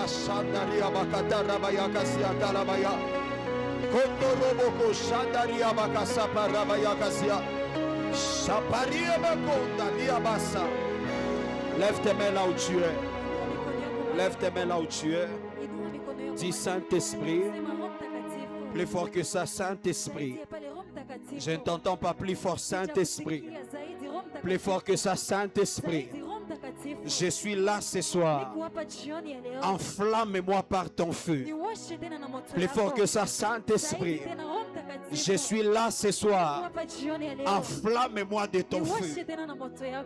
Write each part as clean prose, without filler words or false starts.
Shandaria bakatara bayakasia talabaya. Kondoroboko shandaria bakasapa rabayakasia. Shaparia bakonda liabasa. Lève tes mains là où tu es. Lève tes mains là où tu es. Dis Saint-Esprit. Plus fort que ça, Saint-Esprit. Je ne t'entends pas plus fort, Saint-Esprit. Plus fort que ça, Saint-Esprit. Je suis là ce soir. Enflamme-moi par ton feu. Plus fort que ça, Saint-Esprit. Je suis là ce soir. Enflamme-moi de ton feu.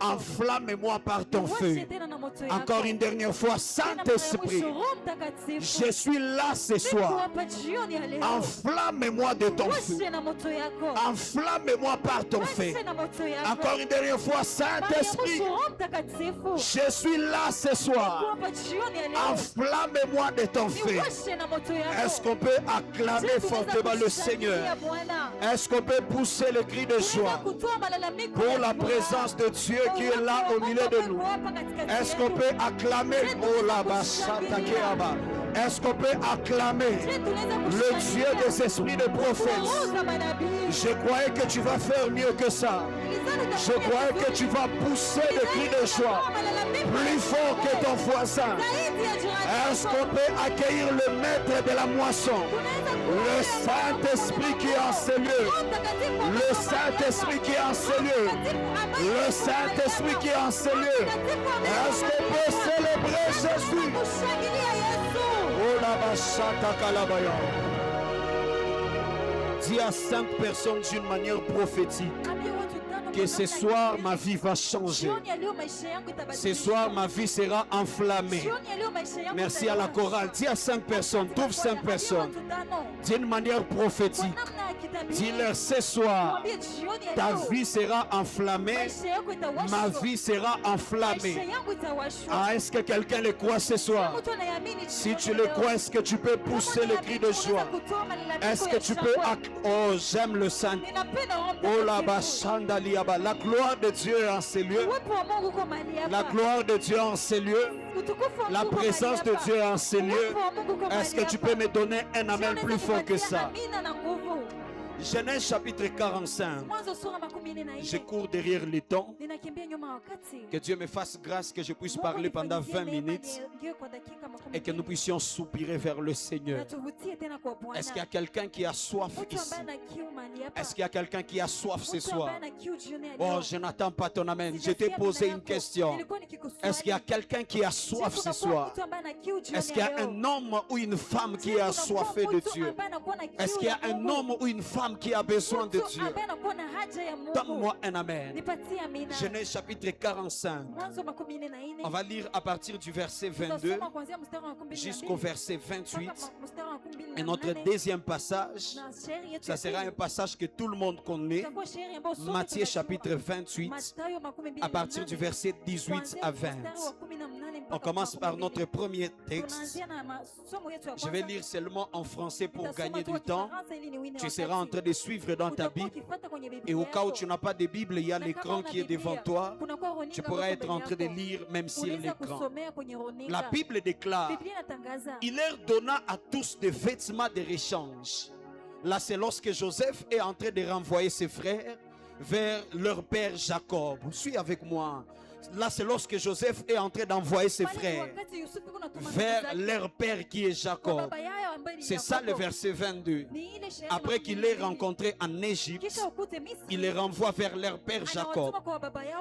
Enflamme-moi par ton feu. Encore une dernière fois, Saint-Esprit. Je suis là ce soir. Enflamme-moi de ton feu. Enflamme-moi par ton feu. Encore une dernière fois, Saint-Esprit. Je suis là ce soir. Enflamme-moi de ton feu. Est-ce qu'on peut acclamer fortement le Seigneur? Est-ce qu'on peut pousser le cri de joie pour la présence de Dieu qui est là au milieu de nous? Est-ce qu'on peut acclamer? Oh la Basatakeaba. Est-ce qu'on peut acclamer le Dieu des esprits de prophètes? Je croyais que tu vas faire mieux que ça. Je croyais que tu vas pousser le cri de joie plus fort que ton voisin. Est-ce qu'on peut accueillir le maître de la moisson? Le Saint-Esprit qui est en ces lieux. Le Saint-Esprit qui est en ces lieux. Le Saint-Esprit qui est en ces lieux. Est-ce qu'on peut célébrer Jésus? Oh la bachata kalabaya. Dis à 5 personnes d'une manière prophétique que ce soir ma vie va changer. Ce soir ma vie sera enflammée. Merci à la chorale. Dis à 5 personnes, trouve 5 personnes d'une manière prophétique. Dis-leur ce soir, ta vie sera enflammée, ma vie sera enflammée. Ah, est-ce que quelqu'un le croit ce soir? Si tu le crois, est-ce que tu peux pousser le cri de joie? Est-ce que tu peux... Oh, j'aime le Saint. Oh, la bashandaliaba. La gloire de Dieu est en ces lieux. La gloire de Dieu est en ces lieux. La présence de Dieu est en ces lieux. Est-ce que tu peux me donner un amen plus fort que ça? Genèse chapitre 45. Je cours derrière les temps. Que Dieu me fasse grâce que je puisse parler pendant 20 minutes et que nous puissions soupirer vers le Seigneur. Est-ce qu'il y a quelqu'un qui a soif ici? Est-ce qu'il y a quelqu'un qui a soif ce soir? Oh, je n'attends pas ton amen. Je t'ai posé une question. Est-ce qu'il y a quelqu'un qui a soif ce soir? Est-ce qu'il y a un homme ou une femme qui est assoiffé de Dieu? Est-ce qu'il y a un homme ou une femme qui a besoin de Dieu? Donne-moi un amen. Genèse chapitre 45. On va lire à partir du verset 22 jusqu'au verset 28. Et notre deuxième passage, ça sera un passage que tout le monde connaît. Matthieu chapitre 28 à partir du verset 18 à 20. On commence par notre premier texte. Je vais lire seulement en français pour gagner du temps. Tu seras en train de suivre dans ta Bible. Et au cas où tu n'as pas de Bible, il y a l'écran qui est devant toi. Tu pourras être en train de lire même sur l'écran. La Bible déclare: il leur donna à tous des vêtements de rechange. Là, c'est lorsque Joseph est en train de renvoyer ses frères vers leur père Jacob. Suis avec moi. Là, c'est lorsque Joseph est en train d'envoyer ses frères vers leur père qui est Jacob. C'est ça le verset 22. Après qu'il les rencontré en Égypte, il les renvoie vers leur père Jacob.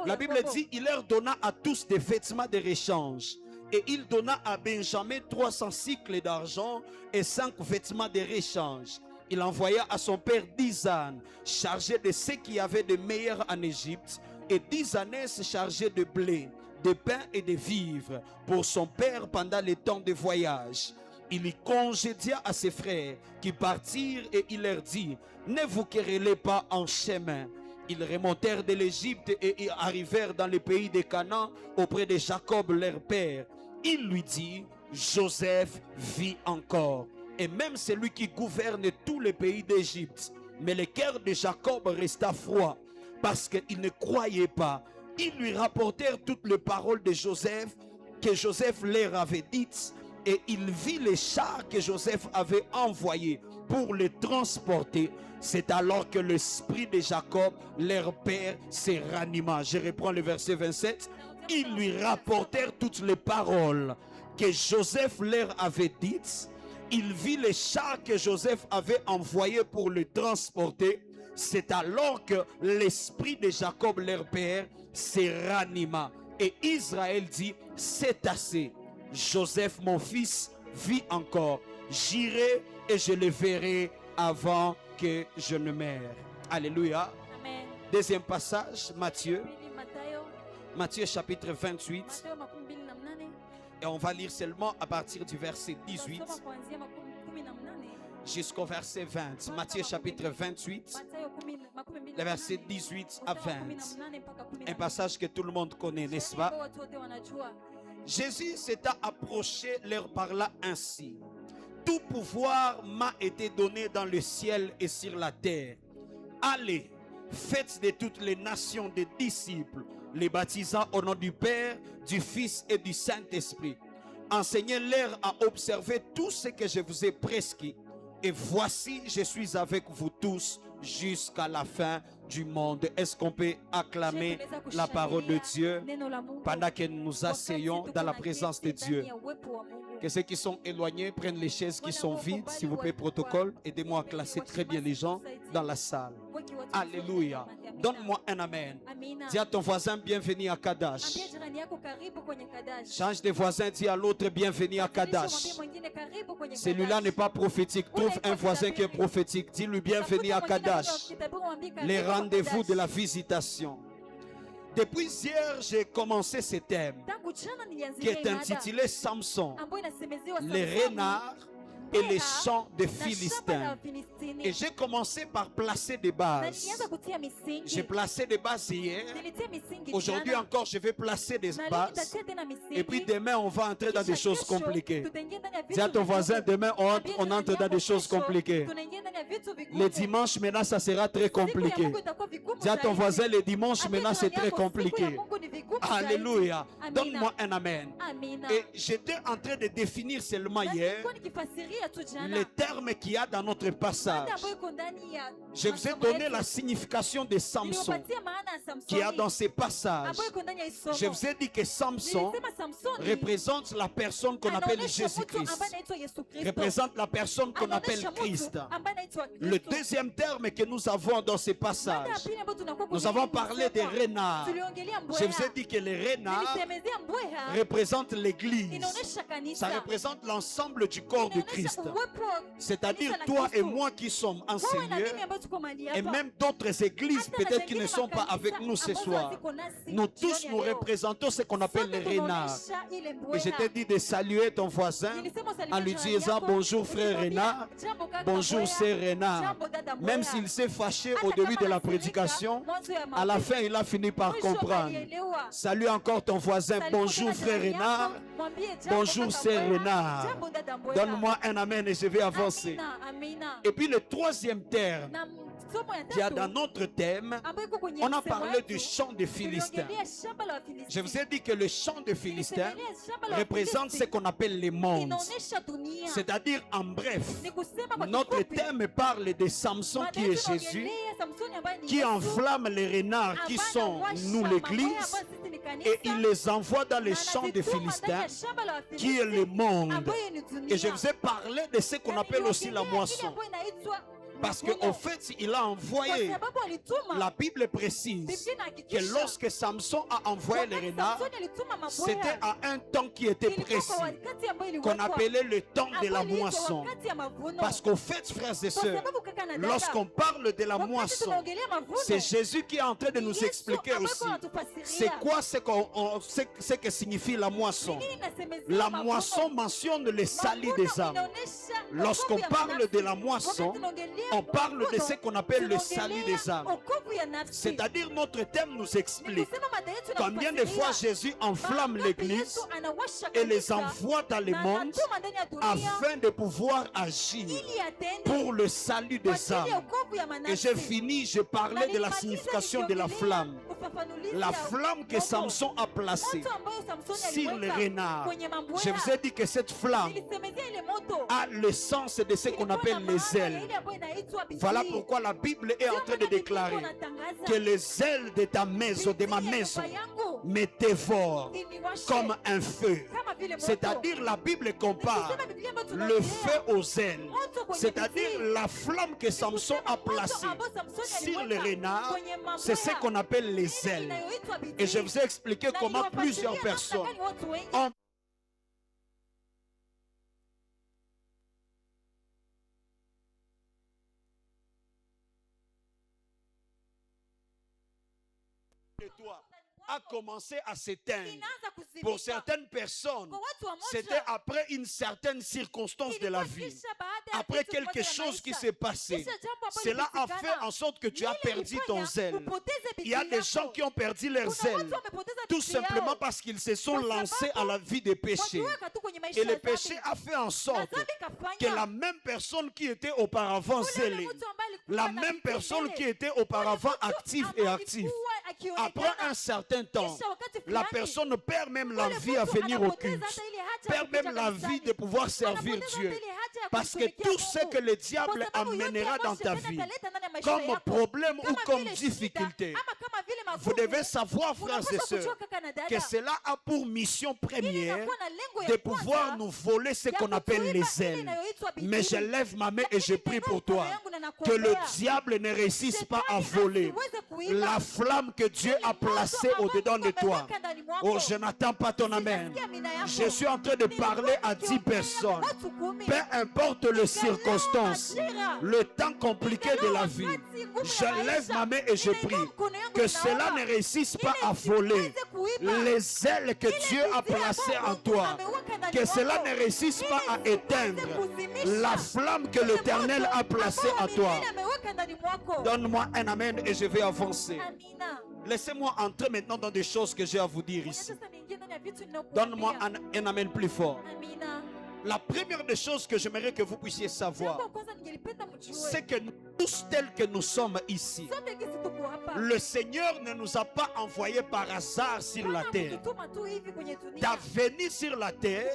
La Bible dit: il leur donna à tous des vêtements de rechange. Et il donna à Benjamin 300 cycles d'argent et 5 vêtements de rechange. Il envoya à son père 10 ânes chargés de ce qu'il y avait de meilleur en Égypte, et 10 ânesses chargées de blé, de pain et de vivres pour son père pendant les temps de voyage. Il y congédia à ses frères qui partirent et il leur dit: ne vous querellez pas en chemin, Ils remontèrent de l'Égypte et arrivèrent dans le pays de Canaan auprès de Jacob leur père. Il lui dit, Joseph vit encore, et même celui qui gouverne tout le pays d'Égypte. Mais le cœur de Jacob resta froid, parce qu'il ne croyait pas. Ils lui rapportèrent toutes les paroles de Joseph, que Joseph leur avait dites, et il vit les chars que Joseph avait envoyés pour les transporter. C'est alors que l'esprit de Jacob, leur père, se ranima. Je reprends le verset 27. Ils lui rapportèrent toutes les paroles que Joseph leur avait dites. Il vit les chars que Joseph avait envoyés pour le transporter. C'est alors que l'esprit de Jacob, leur père, se ranima. Et Israël dit, c'est assez. Joseph, mon fils, vit encore. J'irai et je le verrai avant que je ne meure. Alléluia. Amen. Deuxième passage, Matthieu. Matthieu chapitre 28. Et on va lire seulement à partir du verset 18 jusqu'au verset 20. Matthieu chapitre 28, le verset 18 à 20. Un passage que tout le monde connaît, n'est-ce pas? Jésus s'étant approché, leur parla ainsi. Tout pouvoir m'a été donné dans le ciel et sur la terre. Allez, faites de toutes les nations des disciples, les baptisant au nom du Père, du Fils et du Saint-Esprit. Enseignez-leur à observer tout ce que je vous ai prescrit. Et voici, je suis avec vous tous jusqu'à la fin du monde. Est-ce qu'on peut acclamer la parole de Dieu pendant que nous nous asseyons dans la présence de Dieu? Que ceux qui sont éloignés prennent les chaises qui sont vides. S'il vous plaît, protocole, aidez-moi à classer très bien les gens dans la salle. Alléluia. Donne-moi un amen. Dis à ton voisin, bienvenue à Kadash. Change de voisin, dis à l'autre, bienvenue à Kadash. Celui-là n'est pas prophétique. Trouve un voisin qui est prophétique. Dis-lui, bienvenue à Kadash. Les rendez-vous de la visitation. Depuis hier, j'ai commencé ce thème qui est intitulé Samson, les renards et les champs des Philistins. Et j'ai commencé par placer des bases. J'ai placé des bases hier. Aujourd'hui encore, je vais placer des bases. Et puis demain, on va entrer dans des choses compliquées. Dis à ton voisin, demain, on entre dans des choses compliquées. Le dimanche, maintenant, ça sera très compliqué. Dis à ton voisin, le dimanche, maintenant, c'est très compliqué. Alléluia. Donne-moi un amen. Et j'étais en train de définir seulement hier les termes qu'il y a dans notre passage. Je vous ai donné la signification de Samson qu'il y a dans ces passages. Je vous ai dit que Samson représente la personne qu'on appelle Jésus-Christ. Représente la personne qu'on appelle Christ. Le deuxième terme que nous avons dans ces passages, nous avons parlé des renards. Je vous ai dit que les renards représentent l'Église. Ça représente l'ensemble du corps de Christ. C'est-à-dire toi et moi qui sommes enseignés et même d'autres églises peut-être qui ne sont pas avec nous ce soir. Nous tous nous représentons ce qu'on appelle les renards. Et je t'ai dit de saluer ton voisin en lui disant bonjour frère renard, bonjour sœur renard. Même s'il s'est fâché au début de la prédication, à la fin il a fini par comprendre. Salue encore ton voisin, bonjour frère renard, bonjour sœur renard. Donne-moi un amen et je vais avancer. Et puis le troisième terme qu'il y a dans notre thème, on a parlé du chant des Philistins. Je vous ai dit que le chant des Philistins représente ce qu'on appelle les mondes. C'est-à-dire, en bref, notre thème parle de Samson qui est Jésus, qui enflamme les renards qui sont nous l'Église, et il les envoie dans les champs des Philistins, qui est le monde. Et je vous ai parlé de ce qu'on appelle aussi la moisson. Parce qu'au fait, il a envoyé, la Bible précise que lorsque Samson a envoyé les renards, c'était à un temps qui était précis, qu'on appelait le temps de la moisson. Parce qu'au fait, frères et sœurs, lorsqu'on parle de la moisson, c'est Jésus qui est en train de nous expliquer aussi c'est quoi ce que signifie la moisson. La moisson mentionne le salut des âmes. Lorsqu'on parle de la moisson, on parle de ce qu'on appelle le salut des âmes. C'est-à-dire notre thème nous explique combien de fois Jésus enflamme l'église et les envoie dans le monde afin de pouvoir agir pour le salut des âmes. Et j'ai fini, je parlais de la signification de la flamme. La flamme que Samson a placée sur le renard. Je vous ai dit que cette flamme a le sens de ce qu'on appelle les ailes. Voilà pourquoi la Bible est en train de déclarer que les ailes de ta maison, de ma maison, me dévorent comme un feu. C'est-à-dire la Bible compare le feu aux ailes. C'est-à-dire la flamme que Samson a placée sur le renard, c'est ce qu'on appelle les ailes. Et je vous ai expliqué comment plusieurs personnes ont de toi a commencé à s'éteindre. Pour certaines personnes, c'était après une certaine circonstance de la vie, après quelque chose qui s'est passé. Cela a fait en sorte que tu as perdu ton zèle. Il y a des gens qui ont perdu leur zèle, tout simplement parce qu'ils se sont lancés à la vie des péchés. Et le péché a fait en sorte que la même personne qui était auparavant zélée, la même personne qui était auparavant active et active, après un certain temps, la personne perd même la vie à venir au culte, perd même la vie de pouvoir servir Dieu. Parce que tout ce que le diable amènera dans ta vie, comme problème ou comme difficulté, vous devez savoir, frères et sœurs, que cela a pour mission première de pouvoir nous voler ce qu'on appelle les ailes. Mais je lève ma main et je prie pour toi, que le diable ne réussisse pas à voler la flamme que Dieu a placée au-dedans de toi. Oh, je n'attends pas ton amen. Je suis en train de parler à 10 personnes. Peu importe les circonstances, le temps compliqué de la vie, je lève ma main et je prie que cela ne réussisse pas à voler les ailes que Dieu a placées en toi. Que cela ne réussisse pas à éteindre la flamme que l'Éternel a placée en toi. Donne-moi un amen et je vais avancer. Laissez-moi entrer maintenant dans des choses que j'ai à vous dire ici. Donne-moi un amen plus fort. La première des choses que j'aimerais que vous puissiez savoir, c'est que tous tels que nous sommes ici, le Seigneur ne nous a pas envoyés par hasard sur la terre. Ta venue sur la terre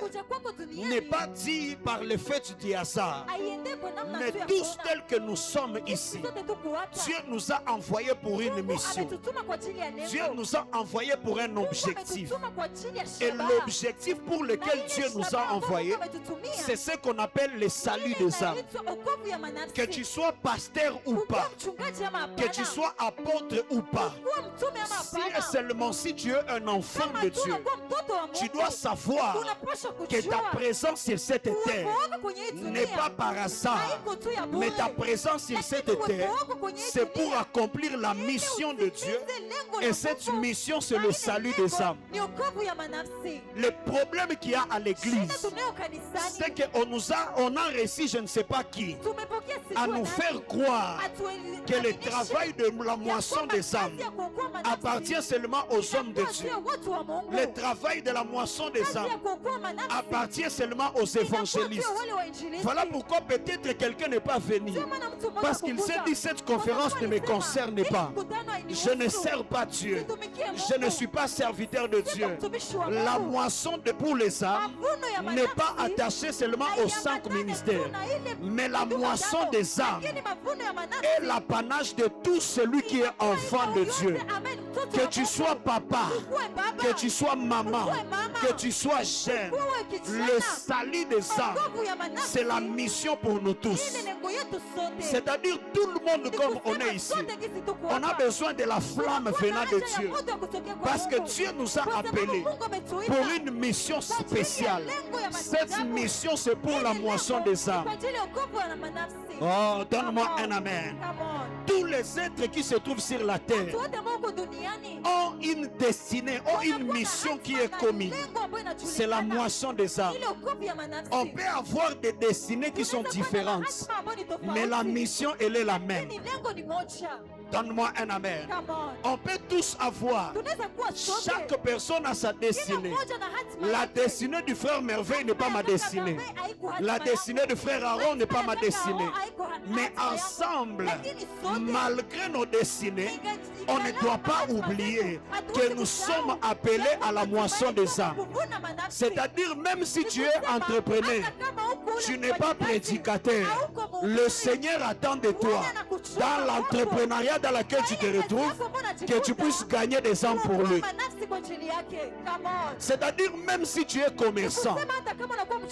n'est pas dit par le fait du hasard. Mais tous tels que nous sommes ici, Dieu nous a envoyés pour une mission. Dieu nous a envoyés pour un objectif. Et l'objectif pour lequel Dieu nous a envoyés, c'est ce qu'on appelle le salut des âmes. Que tu sois pasteur ou pas, que tu sois apôtre ou pas, si et seulement si tu es un enfant de Dieu, tu dois savoir que ta présence sur cette terre n'est pas par hasard, mais ta présence sur cette terre, c'est pour accomplir la mission de Dieu. Et cette mission, c'est le salut des âmes. Le problème qu'il y a à l'église, c'est qu'on a réussi, je ne sais pas qui, à nous faire croire que le travail de la moisson des âmes appartient seulement aux hommes de Dieu. Le travail de la moisson des âmes appartient seulement aux évangélistes. Voilà pourquoi peut-être quelqu'un n'est pas venu, parce qu'il s'est dit cette conférence ne me concerne pas. Je ne sers pas Dieu. Je ne suis pas serviteur de Dieu. La moisson pour les âmes n'est pas attachée seulement aux 5 ministères, mais la moisson des âmes est l'apanage de tout celui qui est enfant de Dieu. Que tu sois papa, que tu sois maman, que tu sois jeune, le salut des âmes, c'est la mission pour nous tous. C'est-à-dire tout le monde comme on est ici, on a besoin de la flamme venant de Dieu. Parce que Dieu nous a appelés pour une mission spéciale. Cette mission, c'est pour la moisson des âmes. Oh, donne-moi un amen. tous les êtres qui se trouvent sur la terre ont une destinée, ont une mission qui est commune. C'est la moisson des âmes. On peut avoir des destinées qui sont différentes, mais la mission, elle est la même. Donne-moi un amen. On peut tous avoir, chaque personne a sa destinée. La destinée du frère Merveille n'est pas ma destinée. La destinée du frère Aaron n'est pas ma destinée. Mais ensemble, malgré nos destinées, on ne doit pas oublier que nous sommes appelés à la moisson des âmes. C'est-à-dire, même si tu es entrepreneur, tu n'es pas prédicateur, le Seigneur attend de toi, dans l'entrepreneuriat dans lequel tu te retrouves, que tu puisses gagner des âmes pour lui. C'est-à-dire, même si tu es commerçant,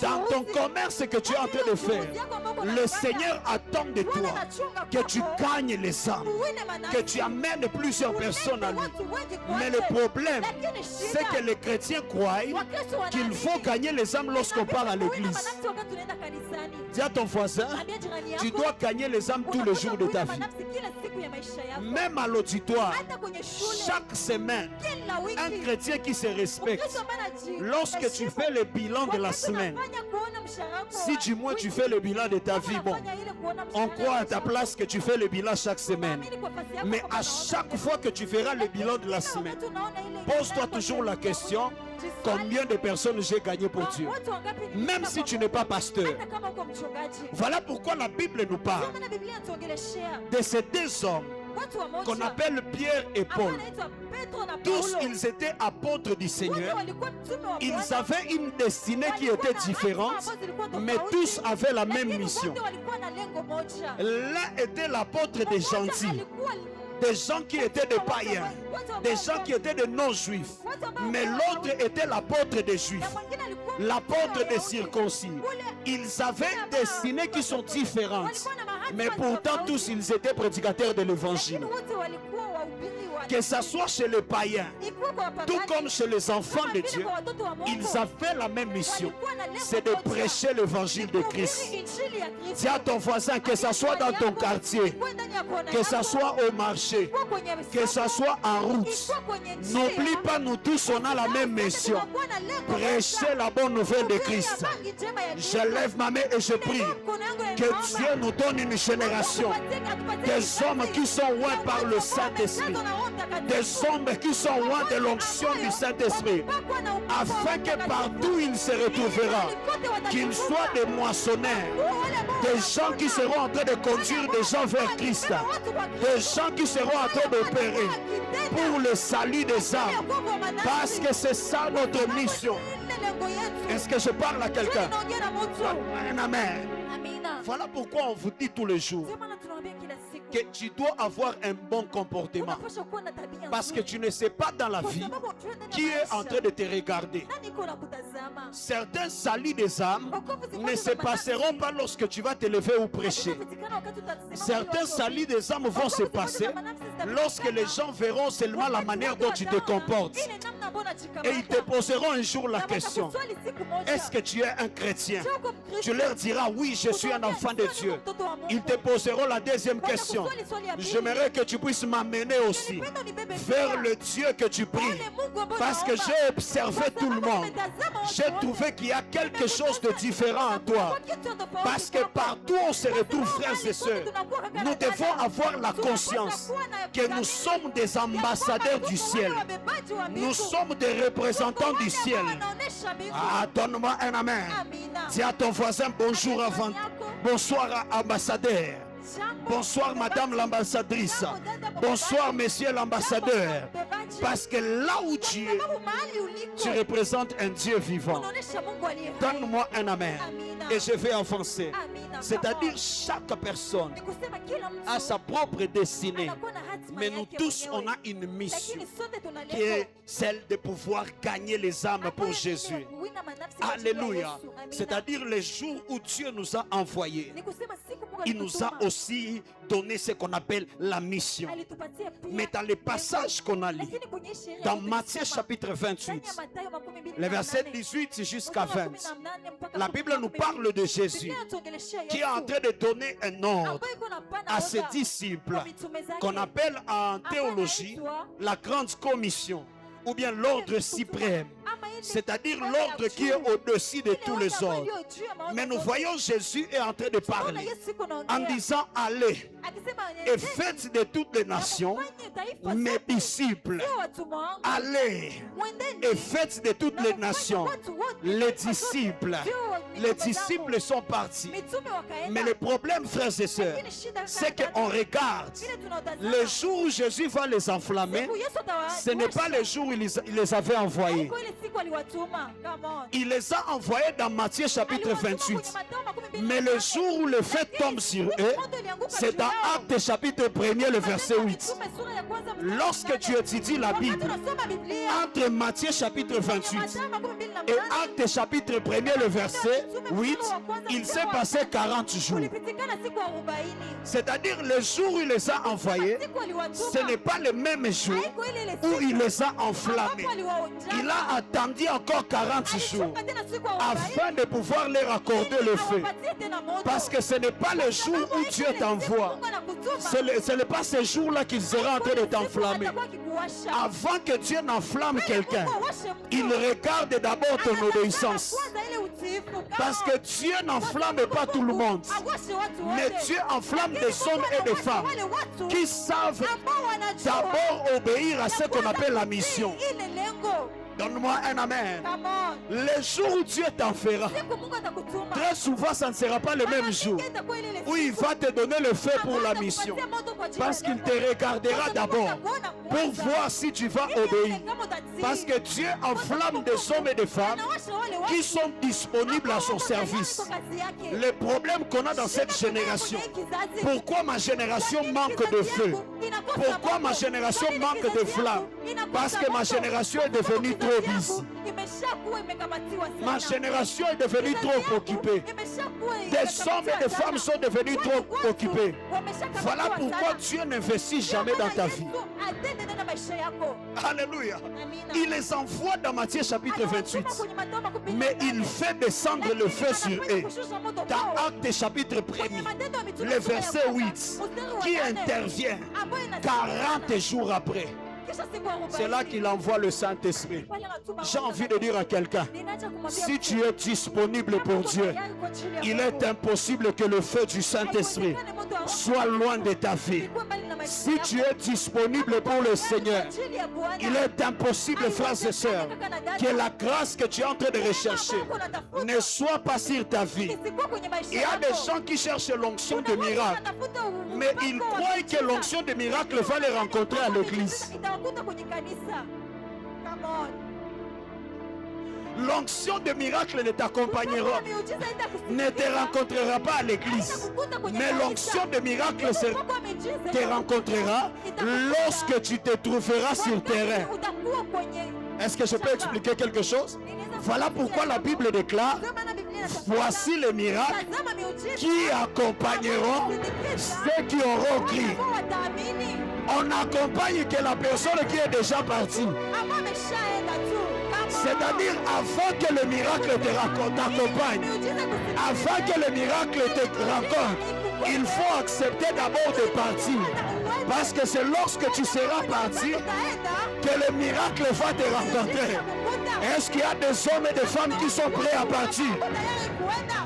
dans ton commerce que tu es en train de faire, le Seigneur attend de toi que tu gagnes les âmes, que tu amènes plusieurs personnes à lui. Mais le problème, c'est que les chrétiens croient qu'il faut gagner les âmes lorsqu'on part à l'église. Dis à ton voisin, tu dois gagner les âmes tous les jours de ta vie. Même à l'auditoire, chaque semaine, un chrétien qui se respecte, lorsque tu fais le bilan de la semaine, si du moins tu fais le bilan de ta vie, bon, on croit à ta place que tu fais le bilan chaque semaine. Mais à chaque fois que tu feras le bilan de la semaine, pose-toi toujours la question: combien de personnes j'ai gagné pour Dieu? Même si tu n'es pas pasteur. Voilà pourquoi la Bible nous parle de ces deux hommes qu'on appelle Pierre et Paul. Tous ils étaient apôtres du Seigneur. Ils avaient une destinée qui était différente, mais tous avaient la même mission. L'un était l'apôtre des gentils, des gens qui étaient des païens, des gens qui étaient des non-juifs. Mais l'autre était l'apôtre des juifs, l'apôtre des circoncis. Ils avaient des destinées qui sont différentes, mais pourtant tous ils étaient prédicateurs de l'évangile. Que ce soit chez les païens, tout comme chez les enfants de Dieu, ils avaient la même mission, c'est de prêcher l'évangile de Christ. Dis à ton voisin, que ce soit dans ton quartier, que ce soit au marché, que ce soit en route, n'oublie pas, nous tous on a la même mission: prêcher la bonne nouvelle de Christ. Je lève ma main et je prie que Dieu nous donne une génération des hommes qui sont loin par le Saint-Esprit, des hommes qui sont loin de l'onction du Saint-Esprit, afin que partout il se retrouvera, qu'ils soient des moissonneurs, des gens qui seront en train de conduire des gens vers Christ, des gens qui seront en train d'opérer pour le salut des âmes, parce que c'est ça notre mission. Est-ce que je parle à quelqu'un? Amen. Voilà pourquoi on vous dit tous les jours que tu dois avoir un bon comportement, parce que tu ne sais pas dans la vie qui est en train de te regarder. Certains saluts des âmes ne se passeront pas lorsque tu vas te lever ou prêcher. Certains saluts des âmes vont se passer lorsque les gens verront seulement la manière dont tu te comportes, et ils te poseront un jour la question: est-ce que tu es un chrétien? Tu leur diras: oui, je suis un enfant de Dieu. Ils te poseront la deuxième question: j'aimerais que tu puisses m'amener aussi vers le Dieu que tu pries, parce que j'ai observé tout le monde. J'ai trouvé qu'il y a quelque chose de différent en toi, parce que partout on se retrouve, frères et sœurs. Nous devons avoir la conscience que nous sommes des ambassadeurs du ciel. Nous sommes des représentants du ciel. Ah, donne-moi un amen. Dis à ton voisin: bonjour avant. Bonsoir, ambassadeur. Bonsoir, madame l'ambassadrice. Bonsoir, monsieur l'ambassadeur. Parce que là où tu es, tu représentes un Dieu vivant. Donne-moi un amen. Et je vais avancer. C'est-à-dire, chaque personne a sa propre destinée. Mais nous tous, on a une mission qui est celle de pouvoir gagner les âmes pour Jésus. Alléluia. C'est-à-dire les jours où Dieu nous a envoyés. il nous a aussi donné ce qu'on appelle la mission. Mais dans les passages qu'on a lus, dans Matthieu chapitre 28, les versets 18 jusqu'à 20, la Bible nous parle de Jésus qui est en train de donner un ordre à ses disciples qu'on appelle en théologie la grande commission ou bien l'ordre suprême, c'est-à-dire l'ordre qui est au-dessus de tous les ordres. Mais nous voyons Jésus est en train de parler en disant allez et faites de toutes les nations mes disciples. Allez et faites de toutes les nations les disciples. Les disciples sont partis. Mais le problème, frères et sœurs, c'est qu'on regarde le jour où Jésus va les enflammer. Ce n'est pas le jour où il les avait envoyés. Il les a envoyés dans Matthieu chapitre 28. Mais le jour où le feu tombe sur eux, c'est dans Actes chapitre 1er, le verset 8. Lorsque tu étudies la Bible, entre Matthieu chapitre 28 et Actes chapitre 1er, le verset 8, il s'est passé 40 jours. C'est-à-dire le jour où il les a envoyés, ce n'est pas le même jour où il les a enflammés. Il a attendu encore 40 jours afin de pouvoir leur accorder le feu. Parce que ce n'est pas le jour où Dieu t'envoie. Ce n'est pas ce jour-là qu'il sera en train de t'enflammer. Avant que Dieu n'enflamme quelqu'un, il regarde d'abord ton obéissance. Parce que Dieu n'enflamme pas tout le monde. Mais Dieu enflamme des hommes et des femmes qui savent d'abord obéir à ce qu'on appelle la mission. Donne-moi un amen. Le jour où Dieu t'en fera, très souvent ça ne sera pas le même jour où il va te donner le feu pour la mission. Parce qu'il te regardera d'abord pour voir si tu vas obéir. Parce que Dieu enflamme des hommes et des femmes qui sont disponibles à son service. Le problème qu'on a dans cette génération, pourquoi ma génération manque de feu? Pourquoi ma génération manque de flamme? Parce que ma génération est devenue trop busy. Ma génération est devenue trop occupée. Des hommes et des femmes sont devenus trop occupés. Voilà pourquoi Dieu n'investit jamais dans ta vie. Alléluia. Il les envoie dans Matthieu chapitre 28. Mais il fait descendre le feu sur eux. Dans Actes chapitre 1er, le verset 8, qui intervient 40 jours après. C'est là qu'il envoie le Saint-Esprit. J'ai envie de dire à quelqu'un, si tu es disponible pour Dieu, il est impossible que le feu du Saint-Esprit soit loin de ta vie. Si tu es disponible pour le Seigneur, il est impossible, frères et sœurs, que la grâce que tu es en train de rechercher ne soit pas sur ta vie. Il y a des gens qui cherchent l'onction de miracle, mais ils croient que l'onction de miracle va les rencontrer à l'église. L'onction de miracle ne t'accompagnera, ne te rencontrera pas à l'église. Mais l'onction de miracle te rencontrera lorsque tu te trouveras sur terrain. Est-ce que je peux expliquer quelque chose? Voilà pourquoi la Bible déclare: voici les miracles qui accompagneront ceux qui auront crié. On n'accompagne que la personne qui est déjà partie. C'est-à-dire avant que le miracle t'accompagne, avant que le miracle te rencontre, il faut accepter d'abord de partir. Parce que c'est lorsque tu seras parti que le miracle va te rencontrer. Est-ce qu'il y a des hommes et des femmes qui sont prêts à partir?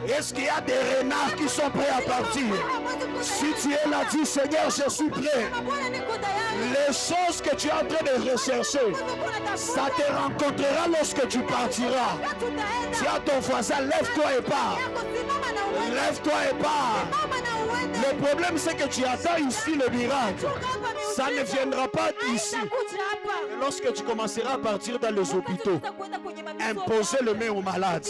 Est-ce qu'il y a des renards qui sont prêts à partir? Si tu es là, dis: Seigneur, je suis prêt. Les choses que tu es en train de rechercher, ça te rencontrera lorsque tu partiras. Dis à ton voisin: lève-toi et pars. Lève-toi et pars. Le problème, c'est que tu attends ici le miracle. Ça ne viendra pas ici. Et lorsque tu commenceras à partir dans les hôpitaux, imposer le main aux malades.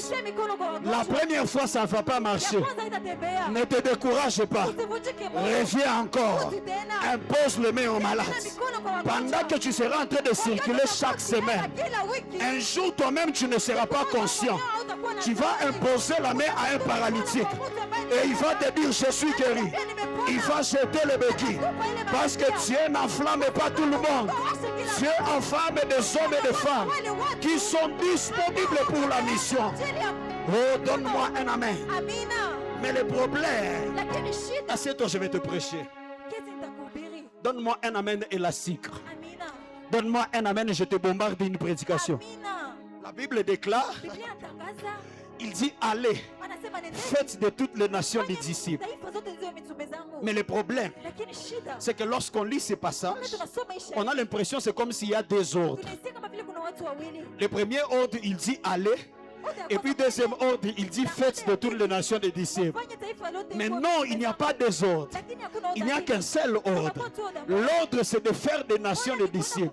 La première fois, ça ne va pas marcher. Ne te décourage pas. Reviens encore. Impose le main aux malades. Pendant que tu seras en train de circuler chaque semaine, un jour toi-même tu ne seras pas conscient Tu vas imposer la main à un paralytique et il va te dire je suis guéri. Il va jeter le béquille parce que Dieu n'enflamme pas tout le monde. Dieu enflamme des hommes et des femmes qui sont disponibles pour la mission. Oh, donne-moi un amen. Mais le problème, assieds-toi, je vais te prêcher. Donne-moi un amen élastique. Donne-moi un amen et je te bombarde une prédication. La Bible déclare, il dit allez, faites de toutes les nations des disciples. Mais le problème, c'est que lorsqu'on lit ces passages, on a l'impression que c'est comme s'il y a deux ordres. Le premier ordre, il dit allez. Et puis deuxième ordre, il dit faites de toutes les nations des disciples. Mais non, il n'y a pas deux ordres. Il n'y a qu'un seul ordre. L'ordre, c'est de faire des nations des disciples.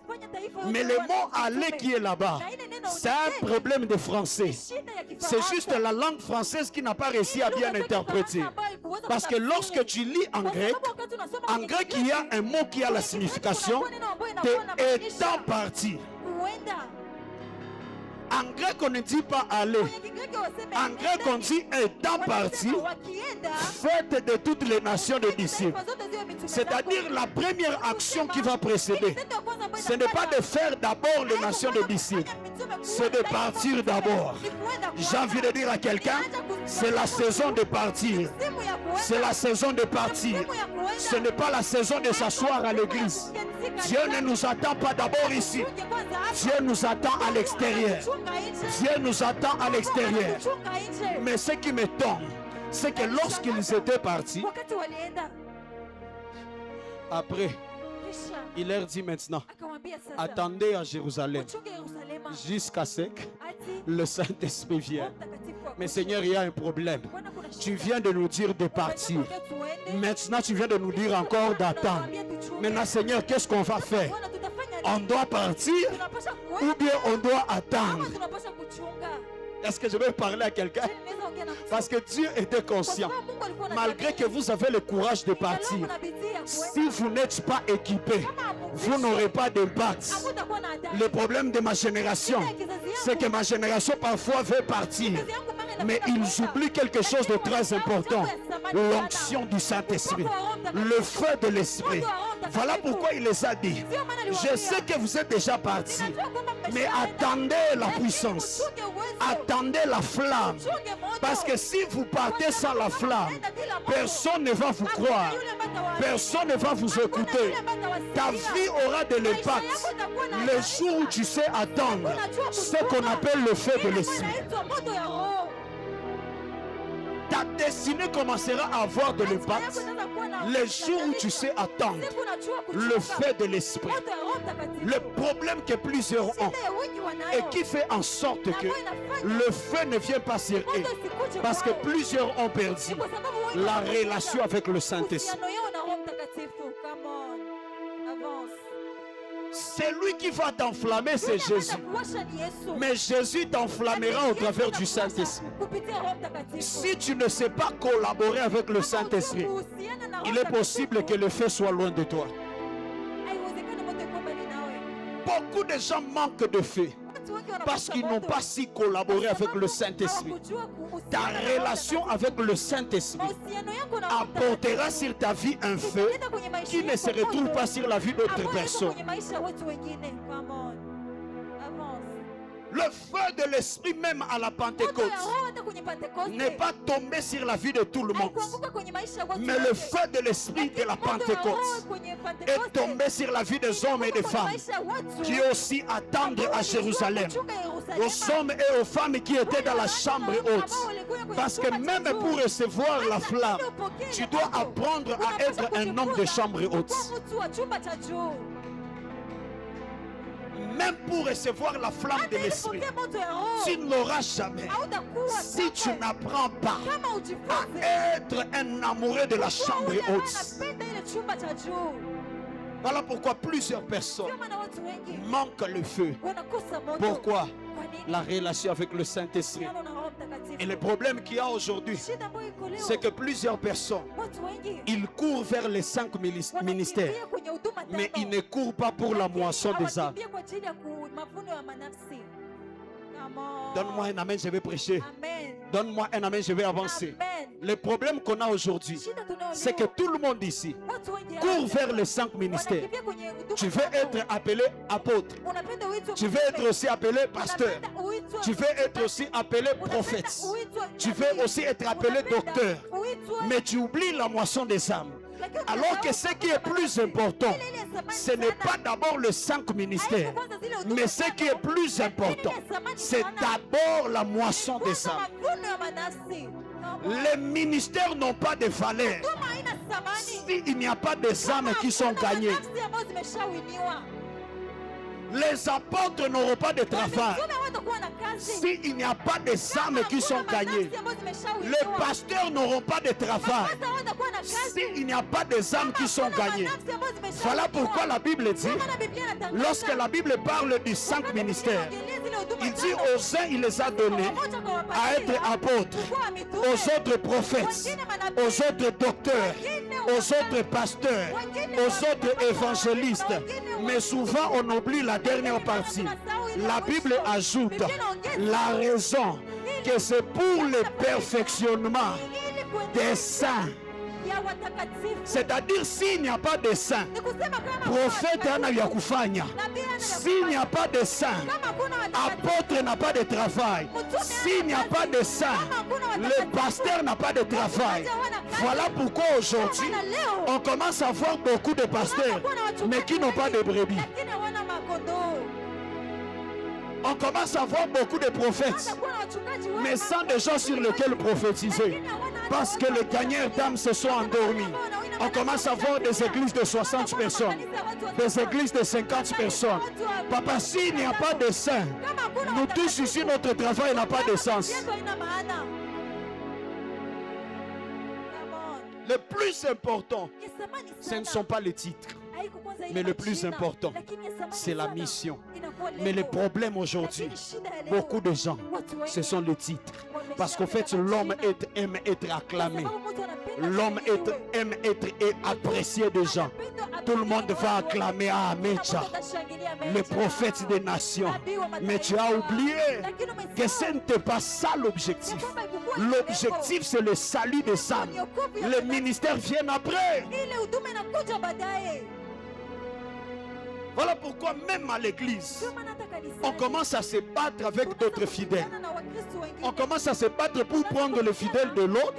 Mais le mot aller qui est là-bas, c'est un problème de français. C'est juste la langue française qui n'a pas réussi à bien interpréter. Parce que lorsque tu lis en grec, il y a un mot qui a la signification de étant parti. En grec, on ne dit pas aller. En grec, on dit étant parti, faites de toutes les nations des disciples. C'est-à-dire la première action qui va précéder. Ce n'est pas de faire d'abord les nations des disciples. C'est de partir d'abord. J'ai envie de dire à quelqu'un, c'est la saison de partir. C'est la saison de partir. Ce n'est pas la saison de s'asseoir à l'église. Dieu ne nous attend pas d'abord ici. Dieu nous attend à l'extérieur. Dieu nous attend à l'extérieur. Mais ce qui me tombe, c'est que lorsqu'ils étaient partis, après, il leur dit maintenant, attendez à Jérusalem jusqu'à ce que le Saint-Esprit vienne. Mais Seigneur, il y a un problème. Tu viens de nous dire de partir. Maintenant, tu viens de nous dire encore d'attendre. Maintenant, Seigneur, qu'est-ce qu'on va faire? On doit partir ou bien on doit attendre? Est-ce que je vais parler à quelqu'un? Parce que Dieu était conscient. Malgré que vous avez le courage de partir, si vous n'êtes pas équipé, vous n'aurez pas d'impact. Le problème de ma génération, c'est que ma génération parfois veut partir, mais ils oublient quelque chose de très important: l'onction du Saint-Esprit, le feu de l'Esprit. Voilà pourquoi il les a dit: je sais que vous êtes déjà partis, mais attendez la puissance, attendez la flamme. Parce que si vous partez sans la flamme, personne ne va vous croire, personne ne va vous écouter. Ta vie aura de l'impact le jour où tu sais attendre ce qu'on appelle le feu de l'Esprit. Ta destinée commencera à avoir de l'impact le jour où tu sais attendre le feu de l'Esprit. Le problème que plusieurs ont et qui fait en sorte que le feu ne vient pas sur eux, parce que plusieurs ont perdu la relation avec le Saint-Esprit. Celui qui va t'enflammer, c'est Jésus. Mais Jésus t'enflammera au travers du Saint-Esprit. Si tu ne sais pas collaborer avec le Saint-Esprit, il est possible que le feu soit loin de toi. Beaucoup de gens manquent de feu parce qu'ils n'ont pas si collaboré avec le Saint-Esprit. Ta relation avec le Saint-Esprit apportera sur ta vie un feu qui ne se retrouve pas sur la vie d'autres personnes. Le feu de l'Esprit même à la Pentecôte n'est pas tombé sur la vie de tout le monde. Mais le feu de l'Esprit de la Pentecôte est tombé sur la vie des hommes et des femmes qui aussi attendent à Jérusalem. Aux hommes et aux femmes qui étaient dans la chambre haute. Parce que même pour recevoir la flamme, tu dois apprendre à être un homme de chambre haute. Même pour recevoir la flamme de l'Esprit, tu ne l'auras jamais si tu n'apprends pas à être un amoureux de la chambre haute. Voilà pourquoi plusieurs personnes manquent le feu. Pourquoi? La relation avec le Saint-Esprit. Et le problème qu'il y a aujourd'hui, c'est que plusieurs personnes, ils courent vers les 5 ministères, mais ils ne courent pas pour la moisson des âmes. Donne-moi un amen, je vais prêcher. Amen. Donne-moi un amen, je vais avancer. Amen. Le problème qu'on a aujourd'hui, c'est que tout le monde ici court vers les 5 ministères. Tu veux être appelé apôtre. Tu veux être aussi appelé pasteur. Tu veux être aussi appelé prophète. Tu veux aussi être appelé docteur. Mais tu oublies la moisson des âmes. Alors que ce qui est plus important, ce n'est pas d'abord les 5 ministères, mais ce qui est plus important, c'est d'abord la moisson des âmes. Les ministères n'ont pas de valeur s'il n'y a pas des âmes qui sont gagnées. Les apôtres n'auront pas de travail s'il n'y a pas des âmes qui sont gagnées. Les pasteurs n'auront pas de travail s'il n'y a pas des âmes qui sont gagnées. Voilà pourquoi la Bible dit, lorsque la Bible parle des 5 ministères, il dit aux uns il les a donnés à être apôtres, aux autres prophètes, aux autres docteurs, aux autres pasteurs, aux autres évangélistes. Mais souvent on oublie la dernière partie. La Bible ajoute la raison que c'est pour le perfectionnement des saints. C'est-à-dire s'il n'y a pas de saints, prophète n'a kufanya. S'il n'y a pas de saints, apôtre n'a pas de travail. S'il n'y a pas de saints, le pasteur n'a pas de travail. Voilà pourquoi aujourd'hui on commence à voir beaucoup de pasteurs mais qui n'ont pas de brebis. On commence à voir beaucoup de prophètes mais sans des gens sur lesquels prophétiser. Parce que les gagnants d'âmes se sont endormis. On commence à voir des églises de 60 personnes, des églises de 50 personnes. Papa, s'il n'y a pas de saints, nous tous ici, notre travail n'a pas de sens. Le plus important, ce ne sont pas les titres, mais le plus important, c'est la mission. Mais le problème aujourd'hui, beaucoup de gens, ce sont les titres. Parce qu'en fait, l'homme aime être acclamé. L'homme aime être apprécié des gens. Tout le monde va acclamer Mecha, le prophète des nations. Mais tu as oublié que ce n'était pas ça l'objectif. L'objectif, c'est le salut des âmes. Les ministères viennent après. Voilà pourquoi même à l'église, on commence à se battre avec d'autres fidèles. On commence à se battre pour prendre le fidèle de l'autre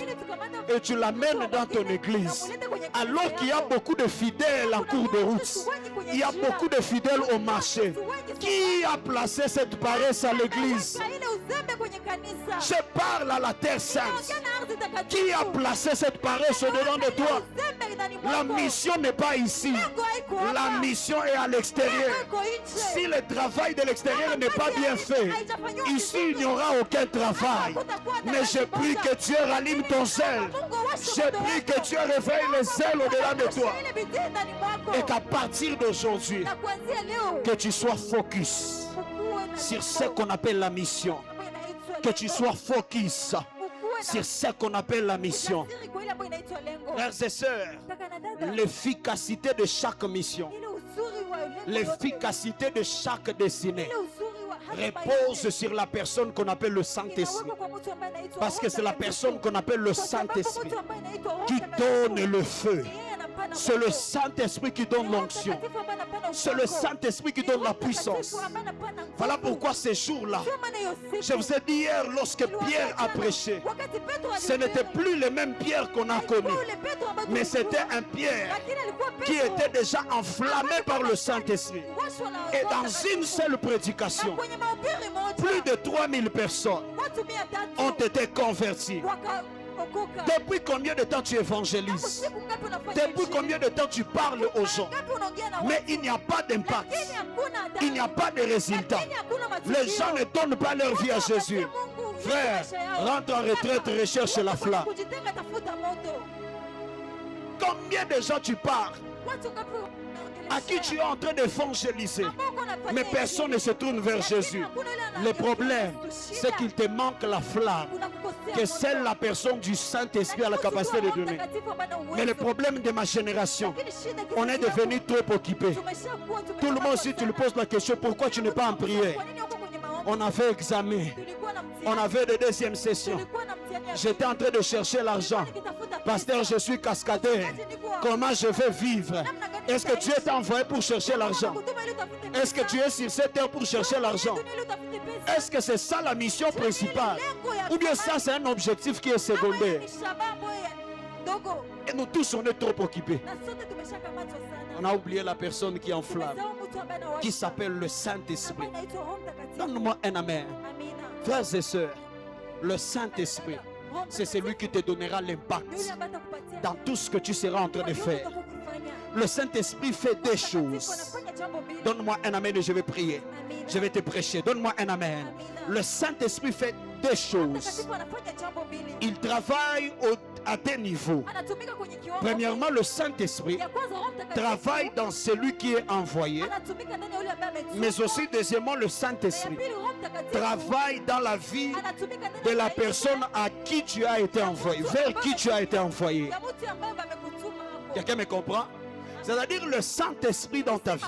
et tu l'amènes dans ton église. Alors qu'il y a beaucoup de fidèles en cours de route. Il y a beaucoup de fidèles au marché. Qui a placé cette paresse à l'église? Je parle à la terre sainte. Qui a placé cette paresse au-dedans de toi? La mission n'est pas ici. La mission est à l'extérieur. Si le travail de l'extérieur n'est pas bien fait, ici il n'y aura aucun travail. Mais je prie que Dieu rallume ton zèle. Je prie que Dieu réveille les zèles au-delà de toi. Et qu'à partir d'aujourd'hui, que tu sois focus sur ce qu'on appelle la mission. Que tu sois focus sur ce qu'on appelle la mission. Frères et sœurs, l'efficacité de chaque mission, l'efficacité de chaque destinée repose sur la personne qu'on appelle le Saint-Esprit. Parce que c'est la personne qu'on appelle le Saint-Esprit qui donne le feu. C'est le Saint-Esprit qui donne l'onction. C'est le Saint-Esprit qui donne la puissance. Voilà pourquoi ces jours-là, je vous ai dit hier, lorsque Pierre a prêché, ce n'était plus le même Pierre qu'on a connu, mais c'était un Pierre qui était déjà enflammé par le Saint-Esprit. Et dans une seule prédication, plus de 3000 personnes ont été converties. Depuis combien de temps tu évangélises? Depuis combien de temps tu parles aux gens? Mais il n'y a pas d'impact. Il n'y a pas de résultat. Les gens ne donnent pas leur vie à Jésus. Frère, rentre en retraite, recherche la flamme. Combien de gens tu parles? À qui tu es en train d'évangéliser, mais personne ne se tourne vers Jésus. Le problème, c'est qu'il te manque la flamme que seule la personne du Saint-Esprit a la capacité de donner. Mais le problème de ma génération, on est devenu trop occupé. Tout le monde, si tu lui poses la question, pourquoi tu n'es pas en prière? On avait examen. On avait de deuxième session. J'étais en train de chercher l'argent. Pasteur, je suis cascadeur. Comment je vais vivre? Est-ce que Dieu t'a envoyé pour chercher l'argent? Est-ce que tu es sur cette terre pour chercher l'argent? Est-ce que c'est ça la mission principale? Ou bien ça c'est un objectif qui est secondaire? Et nous tous on est trop occupés. On a oublié la personne qui enflamme, qui s'appelle le Saint-Esprit. Donne-moi un amen. Frères et sœurs, le Saint-Esprit, c'est celui qui te donnera l'impact dans tout ce que tu seras en train de faire. Le Saint-Esprit fait des choses. Donne-moi un amen et je vais prier. Je vais te prêcher. Donne-moi un amen. Le Saint-Esprit fait des choses. Il travaille à des niveaux. Premièrement, le Saint-Esprit travaille dans celui qui est envoyé. Mais aussi, deuxièmement, le Saint-Esprit travaille dans la vie de la personne à qui tu as été envoyé, vers qui tu as été envoyé. Quelqu'un me comprend? C'est-à-dire le Saint-Esprit dans ta vie,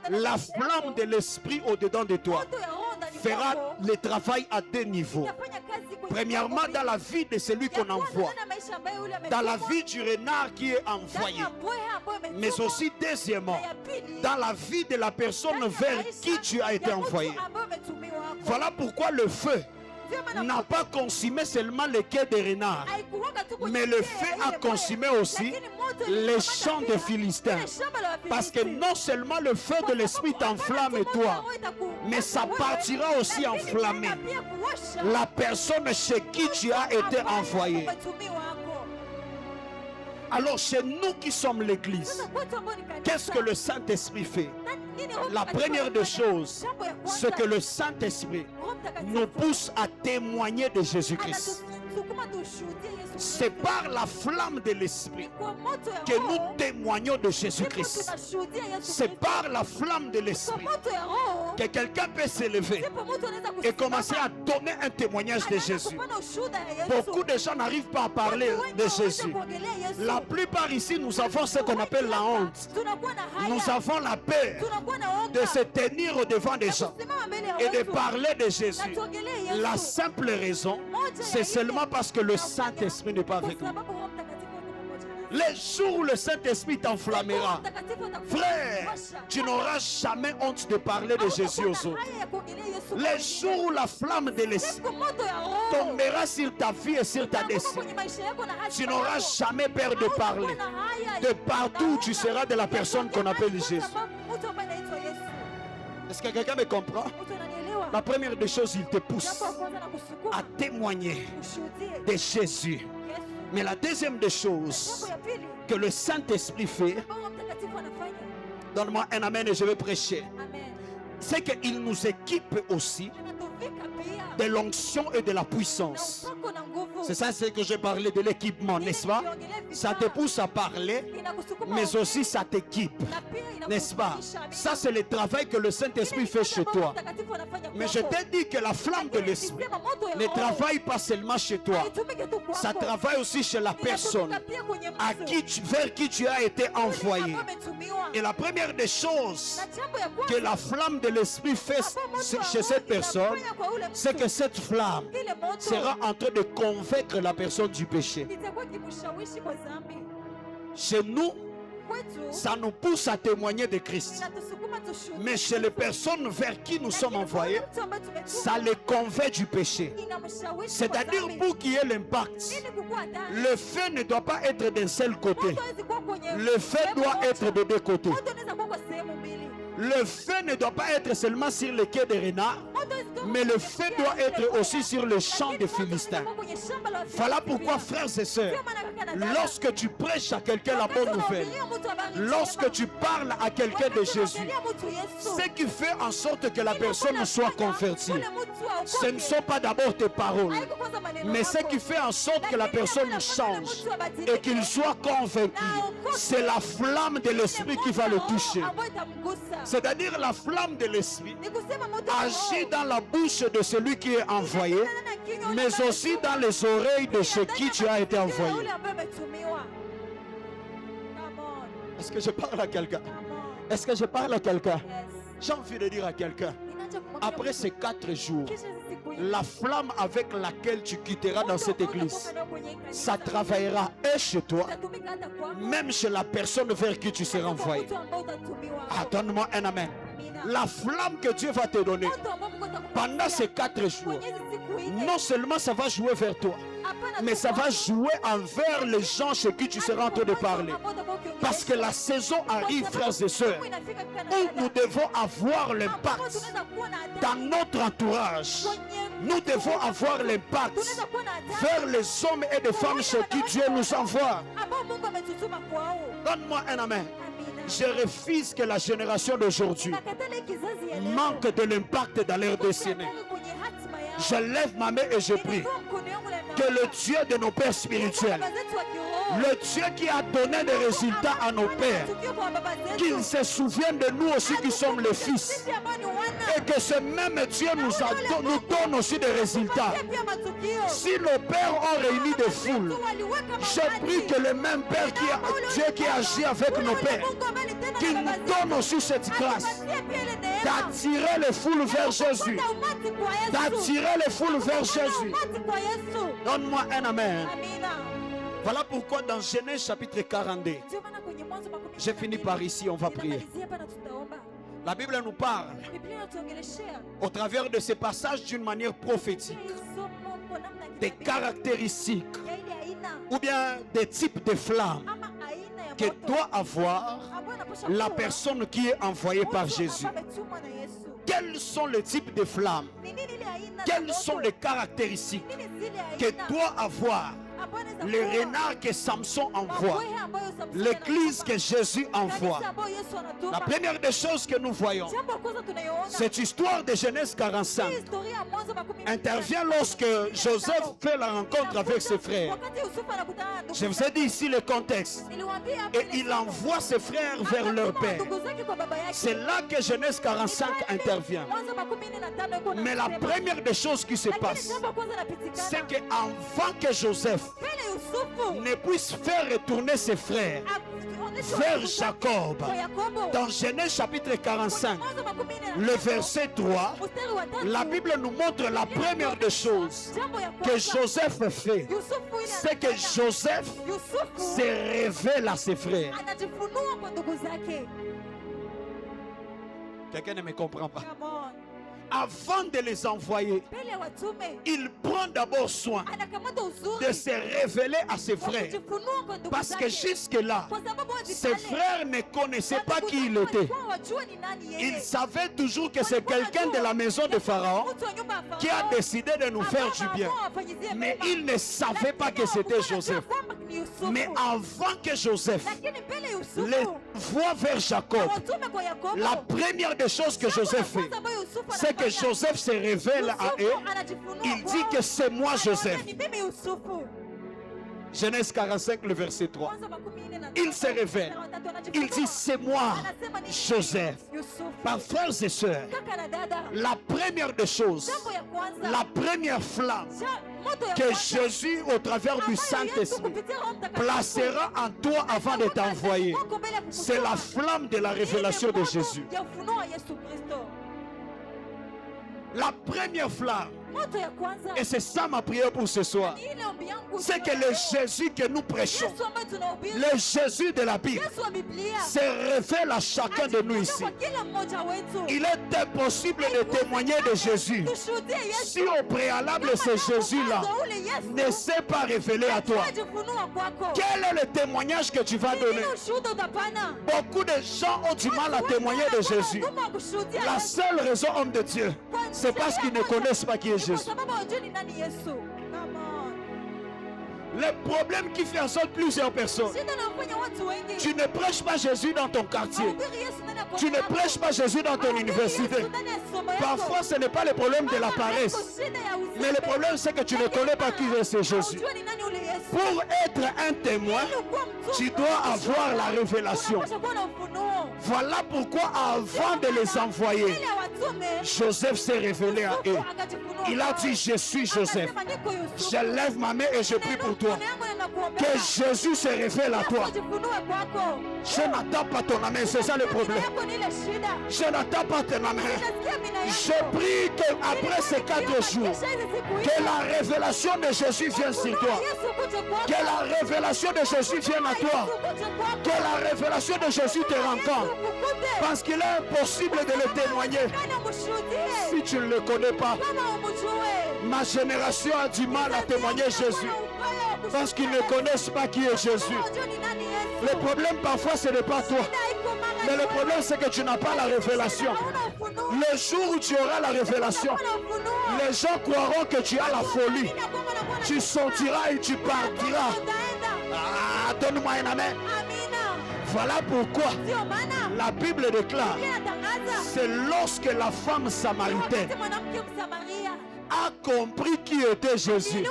la flamme de l'Esprit au-dedans de toi fera le travail à deux niveaux. Premièrement, dans la vie de celui qu'on envoie, dans la vie du renard qui est envoyé, mais aussi deuxièmement, dans la vie de la personne vers qui tu as été envoyé. Voilà pourquoi le feu n'a pas consumé seulement les quais des renards, mais le feu a consumé aussi les champs des Philistins. Parce que non seulement le feu de l'Esprit t'enflamme toi, mais ça partira aussi enflammer la personne chez qui tu as été envoyé. Alors chez nous qui sommes l'église, qu'est-ce que le Saint-Esprit fait? La première des choses, c'est que le Saint-Esprit nous pousse à témoigner de Jésus-Christ. C'est par la flamme de l'Esprit que nous témoignons de Jésus-Christ. C'est par la flamme de l'Esprit que quelqu'un peut s'élever et commencer à donner un témoignage de Jésus. Beaucoup de gens n'arrivent pas à parler de Jésus. La plupart ici, nous avons ce qu'on appelle la honte. Nous avons la peur de se tenir au devant des gens et de parler de Jésus. La simple raison, c'est seulement parce que le Saint-Esprit n'est pas avec nous. Les jours où le Saint-Esprit t'enflammera, frère, tu n'auras jamais honte de parler de Jésus aux autres. Les jours où la flamme de l'Esprit tombera sur ta vie et sur ta destinée, tu n'auras jamais peur de parler. De partout où tu seras de la personne qu'on appelle Jésus. Est-ce que quelqu'un me comprend? La première des choses, il te pousse à témoigner de Jésus. Mais la deuxième des choses que le Saint-Esprit fait, donne-moi un amen et je vais prêcher, c'est qu'il nous équipe aussi de l'onction et de la puissance. C'est ça, c'est que j'ai parlé de l'équipement, n'est-ce pas? Ça te pousse à parler, mais aussi ça t'équipe, n'est-ce pas? Ça, c'est le travail que le Saint-Esprit fait chez toi. Mais je t'ai dit que la flamme de l'Esprit ne travaille pas seulement chez toi. Ça travaille aussi chez la personne vers qui tu as été envoyé. Et la première des choses que la flamme de l'Esprit fait chez cette personne, c'est que cette flamme sera en train de convaincre la personne du péché. Chez nous, ça nous pousse à témoigner de Christ. Mais chez les personnes vers qui nous sommes envoyés, ça les convainc du péché. C'est-à-dire, pour qu'il y ait l'impact, le feu ne doit pas être d'un seul côté. Le feu doit être de deux côtés. Le feu ne doit pas être seulement sur les quais des renards, mais le feu doit être aussi sur le champ des Philistins. Voilà pourquoi, frères et sœurs, lorsque tu prêches à quelqu'un la bonne nouvelle, lorsque tu parles à quelqu'un de Jésus, ce qui fait en sorte que la personne soit convertie, ce ne sont pas d'abord tes paroles, mais ce qui fait en sorte que la personne change et qu'il soit convaincu, c'est la flamme de l'Esprit qui va le toucher. C'est-à-dire la flamme de l'Esprit agit dans la bouche de celui qui est envoyé, mais aussi dans les oreilles de ceux qui tu as été envoyé. Est-ce que je parle à quelqu'un? Est-ce que je parle à quelqu'un? J'ai envie de dire à quelqu'un, Après ces 4 jours, la flamme avec laquelle tu quitteras dans cette église, ça travaillera et chez toi, même chez la personne vers qui tu seras envoyé. Ah, donne-moi un amen. La flamme que Dieu va te donner pendant ces 4 jours, non seulement ça va jouer vers toi, mais ça va jouer envers les gens chez qui tu seras en train de parler. Parce que la saison arrive, frères et sœurs, où nous devons avoir l'impact dans notre entourage. Nous devons avoir l'impact vers les hommes et les femmes chez qui Dieu nous envoie. Donne-moi un amen. Je refuse que la génération d'aujourd'hui manque de l'impact dans leur destinée. Je lève ma main et je prie que le Dieu de nos pères spirituels, le Dieu qui a donné des résultats à nos pères, qu'il se souvienne de nous aussi qui sommes les fils, et que ce même Dieu nous donne aussi des résultats. Si nos pères ont réuni des foules, je prie que le même Père Dieu qui agit avec nos pères, qu'il nous donne aussi cette grâce d'attirer les foules vers Jésus, d'attirer les foules vers Jésus. Donne-moi un amen. Voilà pourquoi dans Genèse chapitre 42, j'ai fini par ici, on va prier. La Bible nous parle au travers de ces passages d'une manière prophétique des caractéristiques ou bien des types de flammes que doit avoir la personne qui est envoyée par Jésus. Quels sont les types de flammes? Quelles sont les caractéristiques que doit avoir le renard que Samson envoie, l'église que Jésus envoie? La première des choses que nous voyons, cette histoire de Genèse 45 intervient lorsque Joseph fait la rencontre avec ses frères. Je vous ai dit ici le contexte. Et il envoie ses frères vers leur père. C'est là que Genèse 45 intervient. Mais la première des choses qui se passe, c'est qu'avant que Joseph ne puisse faire retourner ses frères vers Jacob, dans Genèse chapitre 45, le verset 3, la Bible nous montre la première des choses que Joseph fait, c'est que Joseph se révèle à ses frères. Quelqu'un ne me comprend pas. Avant de les envoyer, il prend d'abord soin de se révéler à ses frères. Parce que jusque-là, ses frères ne connaissaient pas qui il était. Ils savaient toujours que c'est quelqu'un de la maison de Pharaon qui a décidé de nous faire du bien. Mais ils ne savaient pas que c'était Joseph. Mais avant que Joseph les voie vers Jacob, la première des choses que Joseph fait, c'est que Joseph se révèle à eux. Il dit que c'est moi Joseph. Genèse 45, le verset 3. Il se révèle. Il dit c'est moi Joseph. Par frères et sœurs, la première des choses, la première flamme que Jésus, au travers du Saint-Esprit, placera en toi avant de t'envoyer, c'est la flamme de la révélation de Jésus. La première flamme, et c'est ça ma prière pour ce soir, c'est que le Jésus que nous prêchons, le Jésus de la Bible, se révèle à chacun de nous ici. Il est impossible de témoigner de Jésus si au préalable ce Jésus-là ne s'est pas révélé à toi. Quel est le témoignage que tu vas donner? Beaucoup de gens ont du mal à témoigner de Jésus. La seule raison, homme de Dieu, c'est parce qu'ils ne connaissent pas qui est Jésus. Le problème qui fait en sorte plusieurs personnes, tu ne prêches pas Jésus dans ton quartier, tu ne prêches pas Jésus dans ton université. Parfois ce n'est pas le problème de la paresse, mais le problème c'est que tu ne connais pas qui est ce Jésus. Pour être un témoin, tu dois avoir la révélation. Voilà pourquoi avant de les envoyer, Joseph s'est révélé à eux. Il a dit je suis Joseph. Je lève ma main et je prie pour toi. que Jésus se révèle à toi. Je n'attends pas ton amen, c'est ça le problème. Je n'attends pas ton amen. Je prie qu'après ces 4 jours, que la révélation de Jésus vienne sur toi. Que la révélation de Jésus vienne à toi. Que la révélation de Jésus te rencontre. Parce qu'il est impossible de le témoigner si tu ne le connais pas. Ma génération a du mal à témoigner Jésus parce qu'ils ne connaissent pas qui est Jésus. Le problème parfois ce n'est pas toi, mais le problème c'est que tu n'as pas la révélation. Le jour où tu auras la révélation, les gens croiront que tu as la folie. Tu sortiras et tu partiras. Ah, donne-moi un amen. Voilà pourquoi la Bible déclare, c'est lorsque la femme samaritaine a compris qui était Jésus,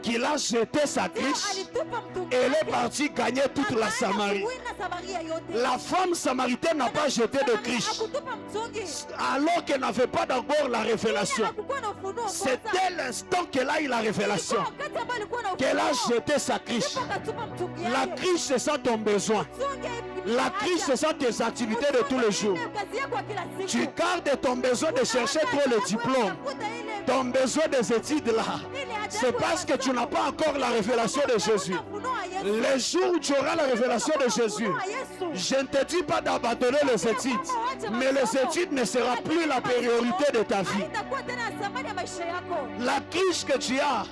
qu'il a jeté sa cruche et elle est partie gagner toute la Samarie. La femme samaritaine n'a pas jeté de cruche alors qu'elle n'avait pas d'abord la révélation. C'est dès l'instant qu'elle a eu la révélation qu'elle a jeté sa cruche. La cruche, c'est ça ton besoin. La cruche, c'est ça tes activités de tous les jours. Tu gardes ton besoin de chercher toi le diplôme, ton besoin des études là. C'est parce que tu n'as pas encore la révélation de Jésus. Les jours où tu auras la révélation de Jésus, je ne te dis pas d'abandonner les études, mais les études ne sera plus la priorité de ta vie. La cruche que tu as,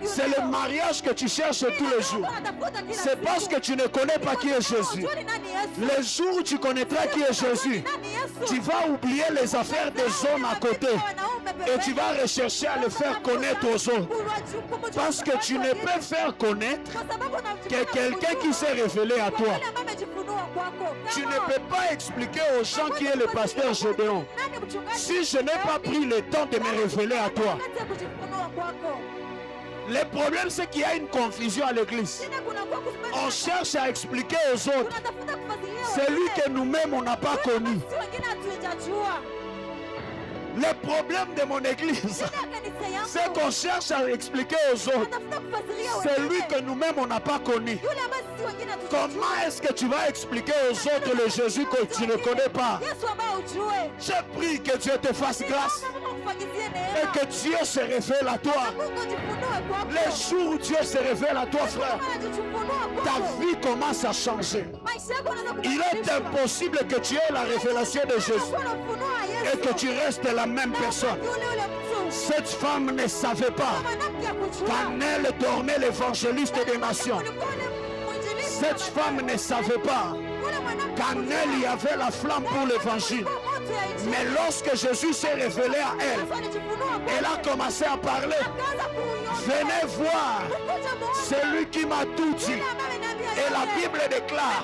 c'est le mariage que tu cherches tous les jours. C'est parce que tu ne connais pas qui est Jésus. Les jours où tu connaîtras qui est Jésus, tu vas oublier les affaires des hommes à côté et tu vas rechercher à le faire connaître aux autres. Parce que tu ne peux faire connaître que quelqu'un qui s'est révélé à toi. Tu ne peux pas expliquer aux gens qui est le pasteur Gédéon si je n'ai pas pris le temps de me révéler à toi. Le problème, c'est qu'il y a une confusion à l'église. On cherche à expliquer aux autres celui que nous-mêmes on n'a pas connu. Le problème de mon église, c'est qu'on cherche à expliquer aux autres celui que nous-mêmes on n'a pas connu. Comment est-ce que tu vas expliquer aux autres le Jésus que tu ne connais pas? Je prie que Dieu te fasse grâce et que Dieu se révèle à toi. Les jours où Dieu se révèle à toi, frère, ta vie commence à changer. Il est impossible que tu aies la révélation de Jésus et que tu restes la même personne. Cette femme ne savait pas qu'en elle dormait l'évangéliste des nations. Cette femme ne savait pas qu'en elle il y avait la flamme pour l'évangile. Mais lorsque Jésus s'est révélé à elle, elle a commencé à parler. Venez voir celui qui m'a tout dit. Et la Bible déclare,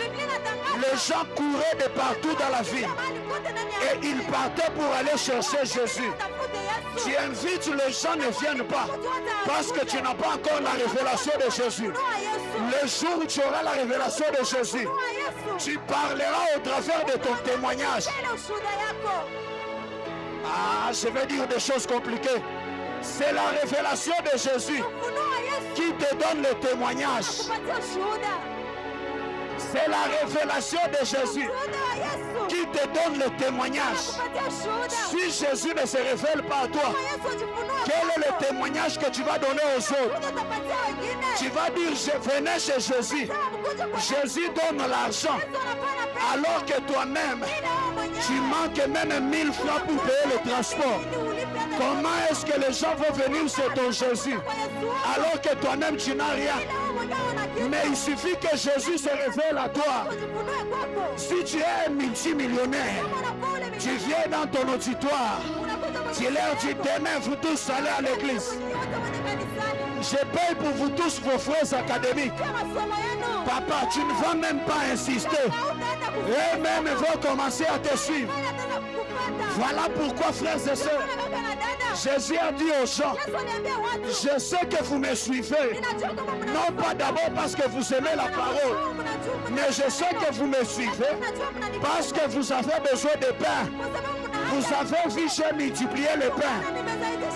les gens couraient de partout dans la ville et ils partaient pour aller chercher Jésus. Tu invites les gens ne viennent pas parce que tu n'as pas encore la révélation de Jésus. Le jour où tu auras la révélation de Jésus, tu parleras au travers de ton témoignage. Ah, je vais dire des choses compliquées. C'est la révélation de Jésus qui te donne le témoignage. C'est la révélation de Jésus qui te donne le témoignage. Si Jésus ne se révèle pas à toi, quel est le témoignage que tu vas donner aux autres? Tu vas dire, je venais chez Jésus. Jésus donne l'argent. Alors que toi-même, tu manques même 1000 francs pour payer le transport. Comment est-ce que les gens vont venir sur ton Jésus alors que toi-même tu n'as rien? Mais il suffit que Jésus se révèle à toi. Si tu es un multimillionnaire, tu viens dans ton auditoire, tu leur dis demain vous tous allez à l'église. Je paye pour vous tous vos frais académiques. Papa, tu ne vas même pas insister. Eux-mêmes vont commencer à te suivre. Voilà pourquoi, frères et sœurs, Jésus a dit aux gens, je sais que vous me suivez, non pas d'abord parce que vous aimez la parole, mais je sais que vous me suivez parce que vous avez besoin de pain. vous avez vu, j'ai multiplié le pain.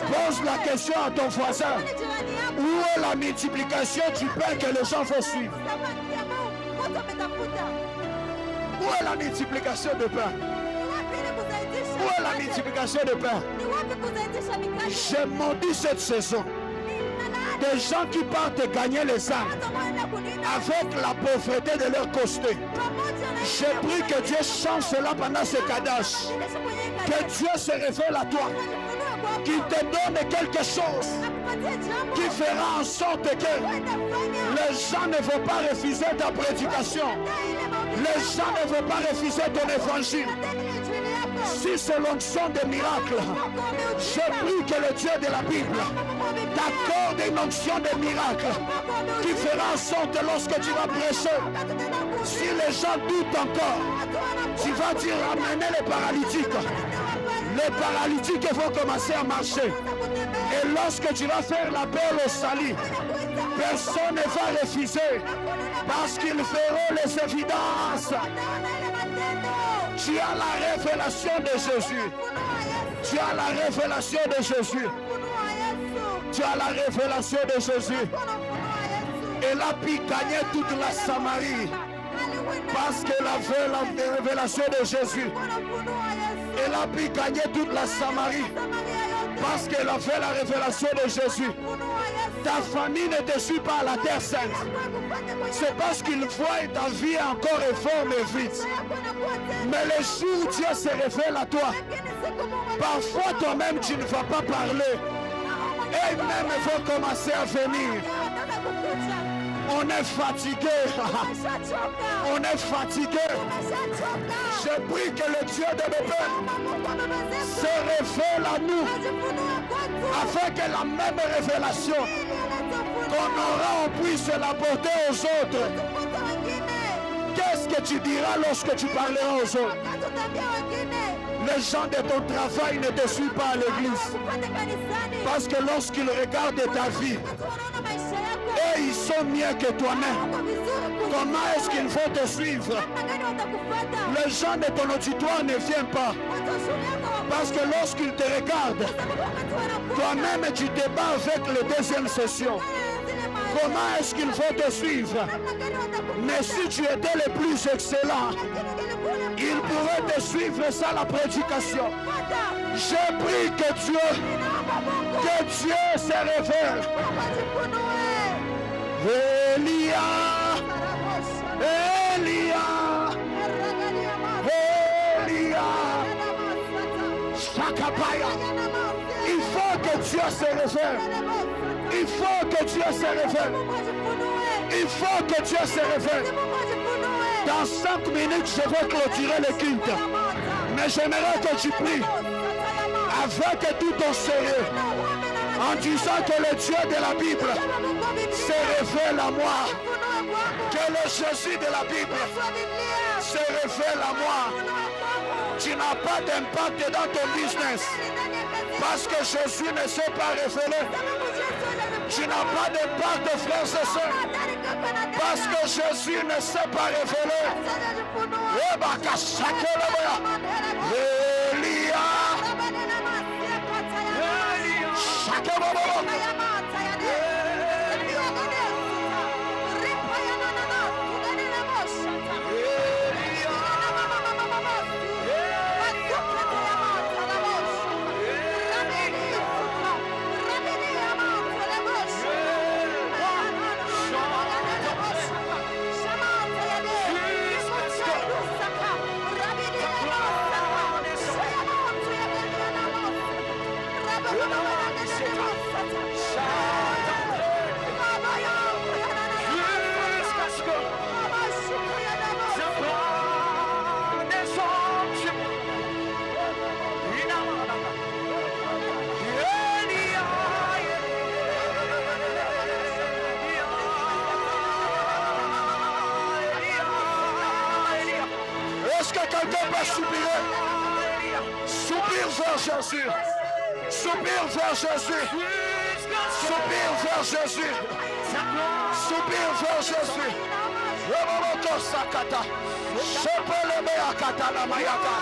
Pose la question à ton voisin. Où est la multiplication du pain que les gens vont suivre? Où est la multiplication de pain? Où est la multiplication de pain? J'ai maudit cette saison. Des gens qui partent gagner les âmes avec la pauvreté de leur côté. J'ai pris que Dieu change cela pendant ce cadage. Que Dieu se révèle à toi. Qu'il te donne quelque chose qui fera en sorte que les gens ne vont pas refuser ta prédication. Les gens ne vont pas refuser ton évangile. Si c'est l'onction des miracles, je prie que le Dieu de la Bible t'accorde une onction de miracles qui fera en sorte que lorsque tu vas prêcher, si les gens doutent encore, tu vas dire amenez les paralytiques. Les paralytiques vont commencer à marcher. Et lorsque tu vas faire l'appel au salut, personne ne va refuser parce qu'ils feront les évidences. Tu as la révélation de Jésus. Tu as la révélation de Jésus. Tu as la révélation de Jésus. Elle a pu gagner toute la Samarie parce qu'elle avait la révélation de Jésus. Elle a pu gagner toute la Samarie parce qu'elle avait la révélation de Jésus. Ta famille ne te suit pas à la terre sainte. C'est parce qu'il voit ta vie encore réforme et vite. Mais le jour où Dieu se révèle à toi, parfois toi-même tu ne vas pas parler. Et même il faut commencer à venir. On est fatigué. On est fatigué. Je prie que le Dieu de nos pères se révèle à nous afin que la même révélation qu'on aura, on puisse l'apporter aux autres. Qu'est-ce que tu diras lorsque tu parleras aux autres? Les gens de ton travail ne te suivent pas à l'église. Parce que lorsqu'ils regardent ta vie, et ils sont mieux que toi-même. Comment est-ce qu'ils vont te suivre? Les gens de ton auditoire ne viennent pas. Parce que lorsqu'ils te regardent, toi-même tu te bats avec les deuxième session. Comment est-ce qu'ils vont te suivre? Mais si tu étais le plus excellent, ils pourraient te suivre sans la prédication. Je prie que Dieu se révèle. Elia, Elia, Elia, Shakapaya. Il faut que Dieu se révèle. Il faut que Dieu se révèle. Il faut que Dieu se révèle. Dans 5 minutes, je vais clôturer le culte. Mais j'aimerais que tu pries avec tout ton sérieux, en disant que le Dieu de la Bible se révèle à moi. Que le Jésus de la Bible se révèle à moi. Tu n'as pas d'impact dans ton business parce que Jésus ne s'est pas révélé. Tu n'as pas d'impact, frères et sœurs, parce que Jésus ne s'est pas révélé. Est-ce que quelqu'un peut soupirer? Soupire vers Jésus. Soupire vers Jésus. Soupire vers Jésus. Soupire vers Jésus. Roboto Sakata. Shepeleme Akata la Mayaka.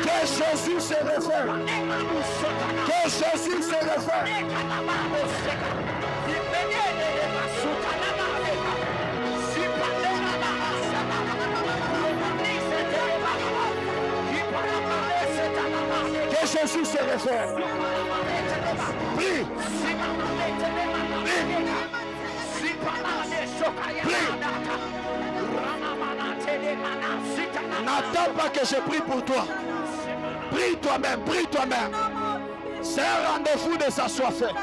Que Jésus se réfère. Que Jésus se réfère. Que Jésus se réfère. Prie. N'attends pas que je prie pour toi. Prie toi-même, prie toi-même. C'est un rendez-vous de s'assoiffer.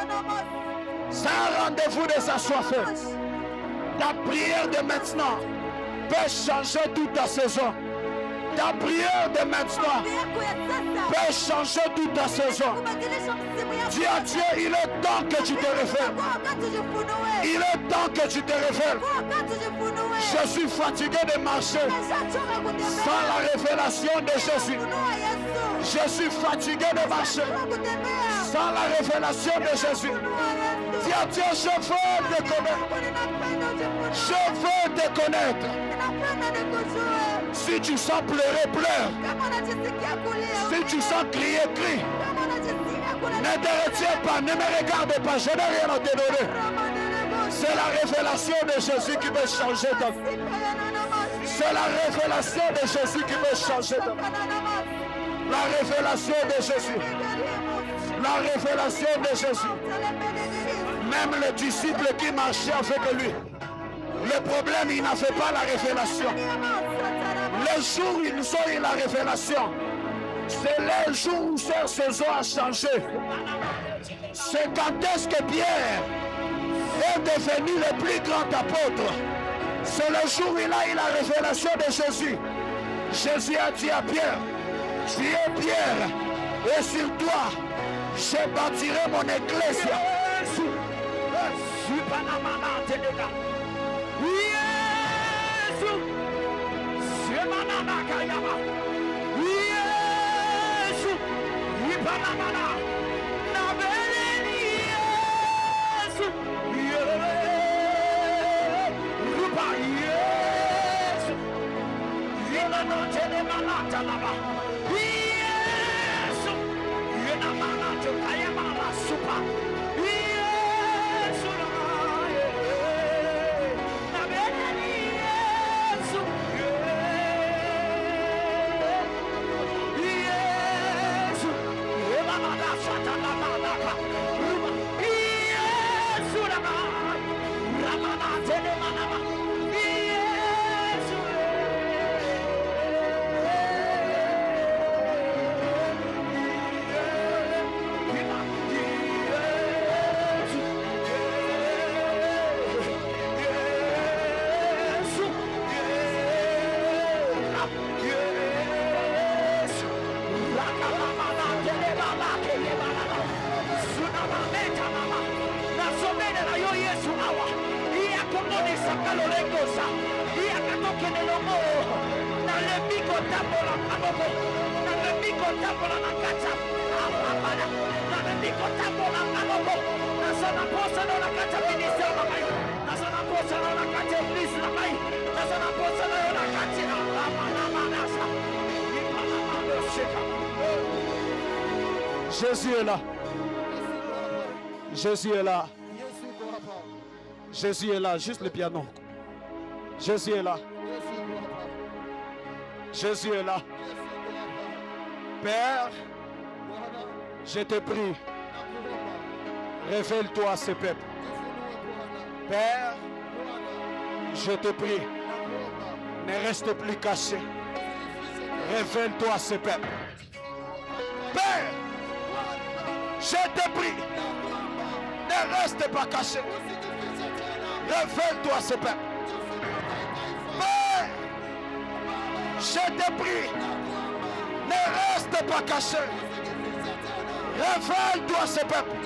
C'est un rendez-vous de s'assoiffer. Ta prière de maintenant peut changer toute ta saison. Ta prière de maintenant peut changer toute ta saison. Dis à Dieu, il est temps que tu te réfères. Il est temps que tu te réfères. Je suis fatigué de marcher sans la révélation de Jésus. Je suis fatigué de marcher sans la révélation de Jésus. Dis à Dieu, je veux te connaître. Je veux te connaître. Si tu sens pleurer, pleure. Si tu sens crier, crie. Ne te retiens pas, ne me regarde pas, je n'ai rien à te donner. C'est la révélation de Jésus qui peut changer ta vie. C'est la révélation de Jésus qui peut changer ta vie. La révélation de Jésus. La révélation de Jésus. Même les disciples qui marchaient avec lui, le problème, il n'a fait pas la révélation. Le jour où ils ont eu la révélation, c'est le jour où leur saison a changé. C'est quand est-ce que Pierre est devenu le plus grand apôtre. C'est le jour où il a eu la révélation de Jésus. Jésus a dit à Pierre, tu es Pierre, et sur toi, je bâtirai mon église. yo Yesu awa. Iya komone sakalo lengosa. Iya katoke nelomo. Na lembiko tabola maboko. Na lembiko tabola nakata. Amabana. Na lembiko tabola maboko. Na sana posa na nakata minister na mai. Na sana posa na nakata please na mai. Na sana posa na nakata na manasa. Ipana mando sheka. Jésus est là. Jésus est là. Jésus est là. Juste le piano. Jésus est là. Jésus est là. Père, je te prie. Révèle-toi à ce peuple. Père, je te prie. Ne reste plus caché. Révèle-toi à ce peuple. Père, je te prie, ne reste pas caché. Révèle-toi, ce peuple. Père, je te prie, ne reste pas caché. Révèle-toi, ce peuple.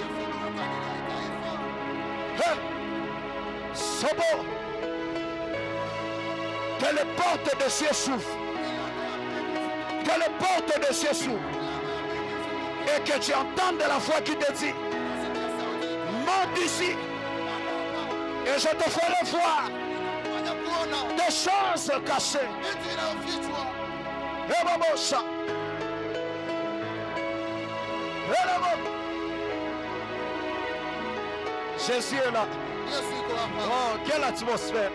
Sobo, que les portes de cieux s'ouvrent. Que les portes de cieux s'ouvrent. Et que tu entendes la voix qui te dit, monte ici et je te ferai voir des choses cachées. Jésus est là. Oh, quelle atmosphère.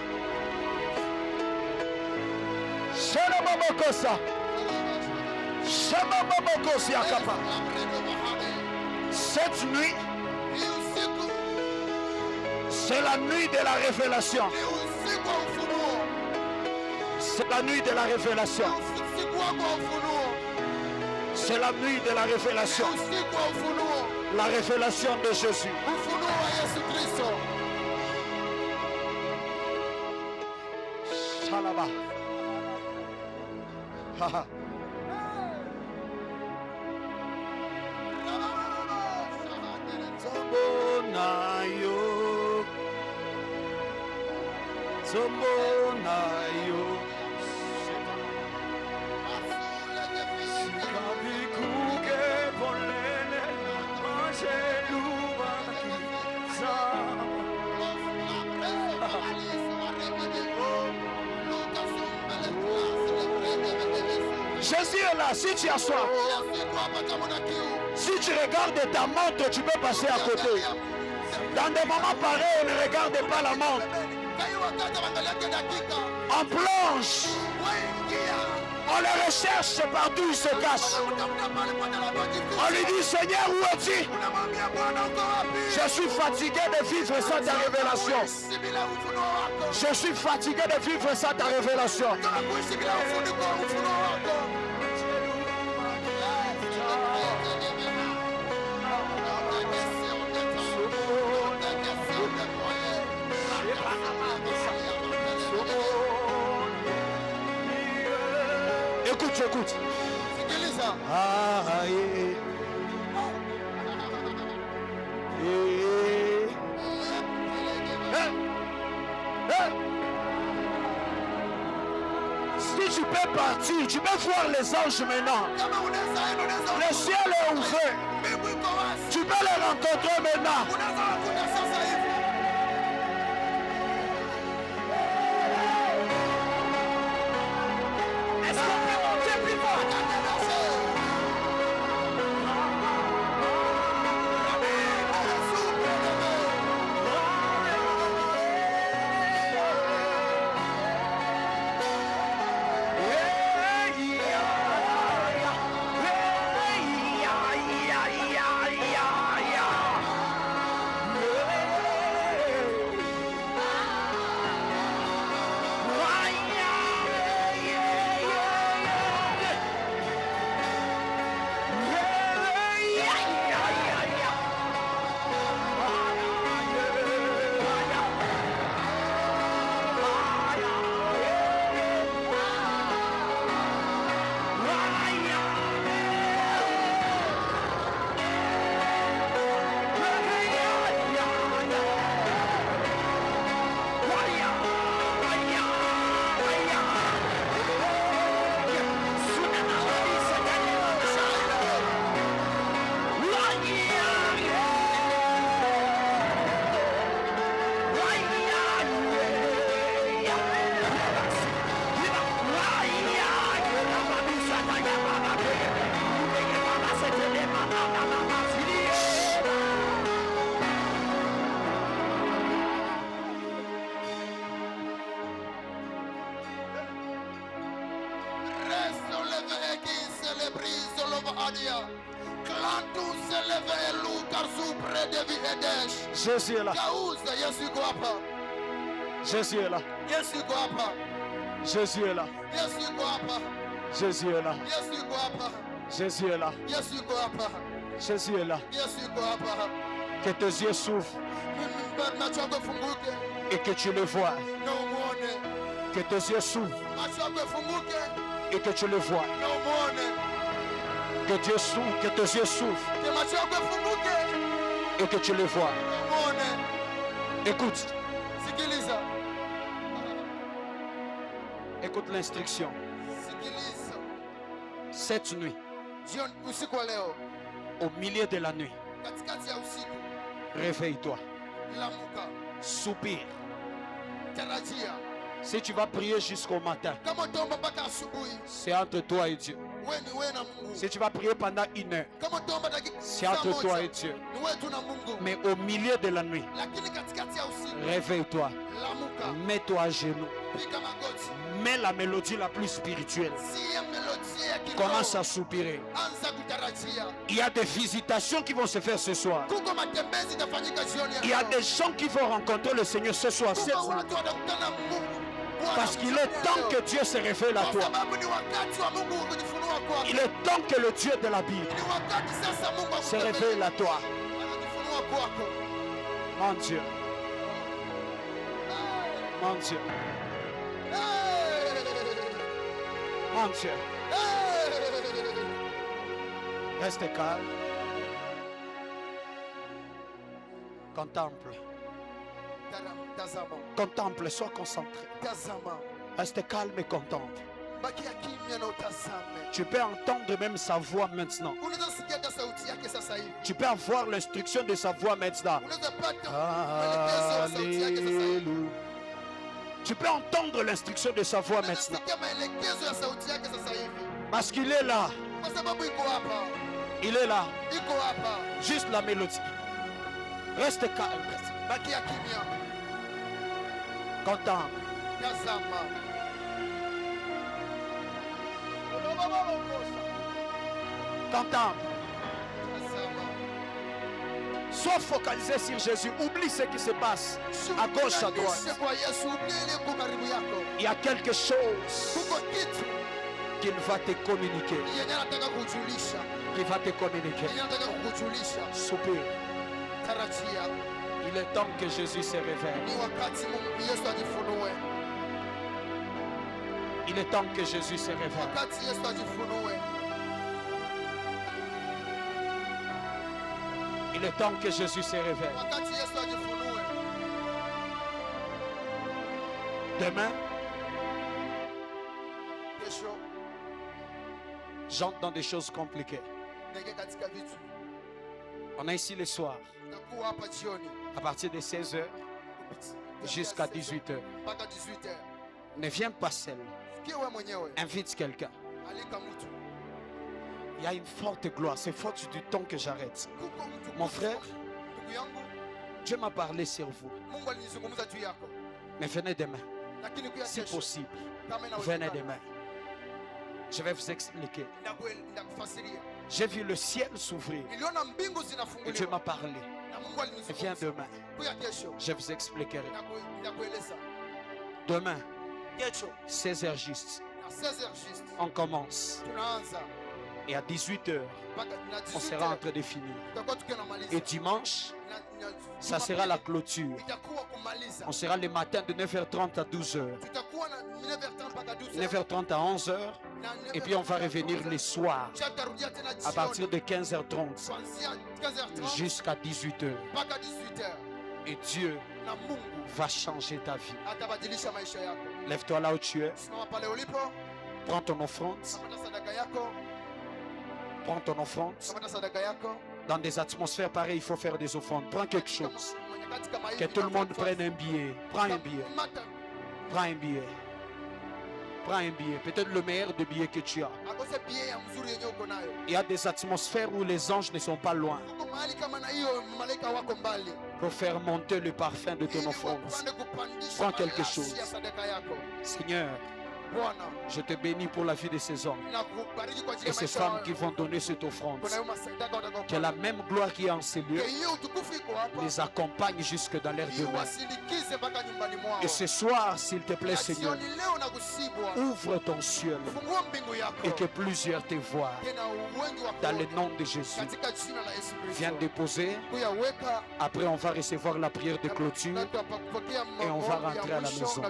Cette nuit, c'est la nuit de la révélation. C'est la nuit de la révélation. C'est la nuit de la révélation. La révélation de Jésus. Shalaba. Haha. Jésus est là, si tu assois. Si tu regardes ta montre, tu peux passer à côté. Dans des moments pareils, ne regarde pas la montre. On plonge. On le recherche partout, il se cache. On lui dit, Seigneur, où es-tu? Je suis fatigué de vivre sans ta révélation. Je suis fatigué de vivre sans ta révélation. Écoute, écoute. Ah, yeah. Si tu peux partir, tu peux voir les anges maintenant. Le ciel est ouvert. Tu peux les rencontrer maintenant. Jésus est là. Jésus est là. Jésus est là. Jésus est là. Jésus est là. Jésus est là. Que tes yeux s'ouvrent et que tu le vois. Que tes yeux s'ouvrent et que tu le vois. Que Dieu s'ouvre, que tes yeux s'ouvrent et que tu le vois. Écoute. Écoute l'instruction. Cette nuit, au milieu de la nuit, réveille-toi. Soupire. Si tu vas prier jusqu'au matin, c'est entre toi et Dieu. Si tu vas prier pendant 1 heure, c'est entre toi et Dieu. Mais au milieu de la nuit, réveille-toi. Mets-toi à genoux. Mets la mélodie la plus spirituelle. Commence à soupirer. Il y a des visitations qui vont se faire ce soir. Il y a des gens qui vont rencontrer le Seigneur ce soir. Parce qu'il est temps que Dieu se révèle à toi. Il est temps que le Dieu de la Bible se révèle à toi. Mon Dieu. Mon Dieu. Mon Dieu. Reste calme. Contemple. Contemple, sois concentré. Reste calme et contemple. Tu peux entendre même sa voix maintenant. Tu peux avoir l'instruction de sa voix maintenant. Alléluia. Tu peux entendre l'instruction de sa voix maintenant. Parce qu'il est là. Il est là. Juste la mélodie. Reste calme. Contemple. Contemple. Sois focalisé sur Jésus. Oublie ce qui se passe à gauche, à droite. Il y a quelque chose qu'il va te communiquer. Qu'il va te communiquer. Soupir. Il est temps que Jésus se révèle. Il est temps que Jésus se révèle. Il est temps que Jésus se révèle. Demain, j'entre dans des choses compliquées. On est ici le soir, à partir de 16h jusqu'à 18h. Ne viens pas seul. Invite quelqu'un. Il y a une forte gloire. C'est faute du temps que j'arrête. Mon frère, Dieu m'a parlé sur vous. Mais venez demain. Si possible, venez demain. Je vais vous expliquer. J'ai vu le ciel s'ouvrir. Et Dieu m'a parlé. Et viens demain. Je vous expliquerai. Demain, 16h juste. On commence. Et à 18h, on sera en train de finir. Et dimanche, ça sera la clôture. On sera le matin de 9h30 à 12h. 9h30 à 11h. Et puis on va revenir le soir à partir de 15h30 jusqu'à 18h. Et Dieu va changer ta vie. Lève-toi là où tu es. Prends ton offrande. Prends ton offrande. Dans des atmosphères pareilles, il faut faire des offrandes. Prends quelque chose. Que tout le monde prenne un billet. Prends un billet. Prends un billet. Prends un billet. Peut-être le meilleur des billets que tu as. Il y a des atmosphères où les anges ne sont pas loin. Pour faire monter le parfum de ton offrande. Prends quelque chose. Seigneur, Je te bénis pour la vie de ces hommes et ces femmes qui vont donner cette offrande. Que la même gloire qui est en ces lieux les accompagne jusque dans leur demeure. Et ce soir, s'il te plaît, Seigneur, ouvre ton ciel et que plusieurs te voient. Dans le nom de Jésus, viens déposer. Après, on va recevoir la prière de clôture et on va rentrer à la maison.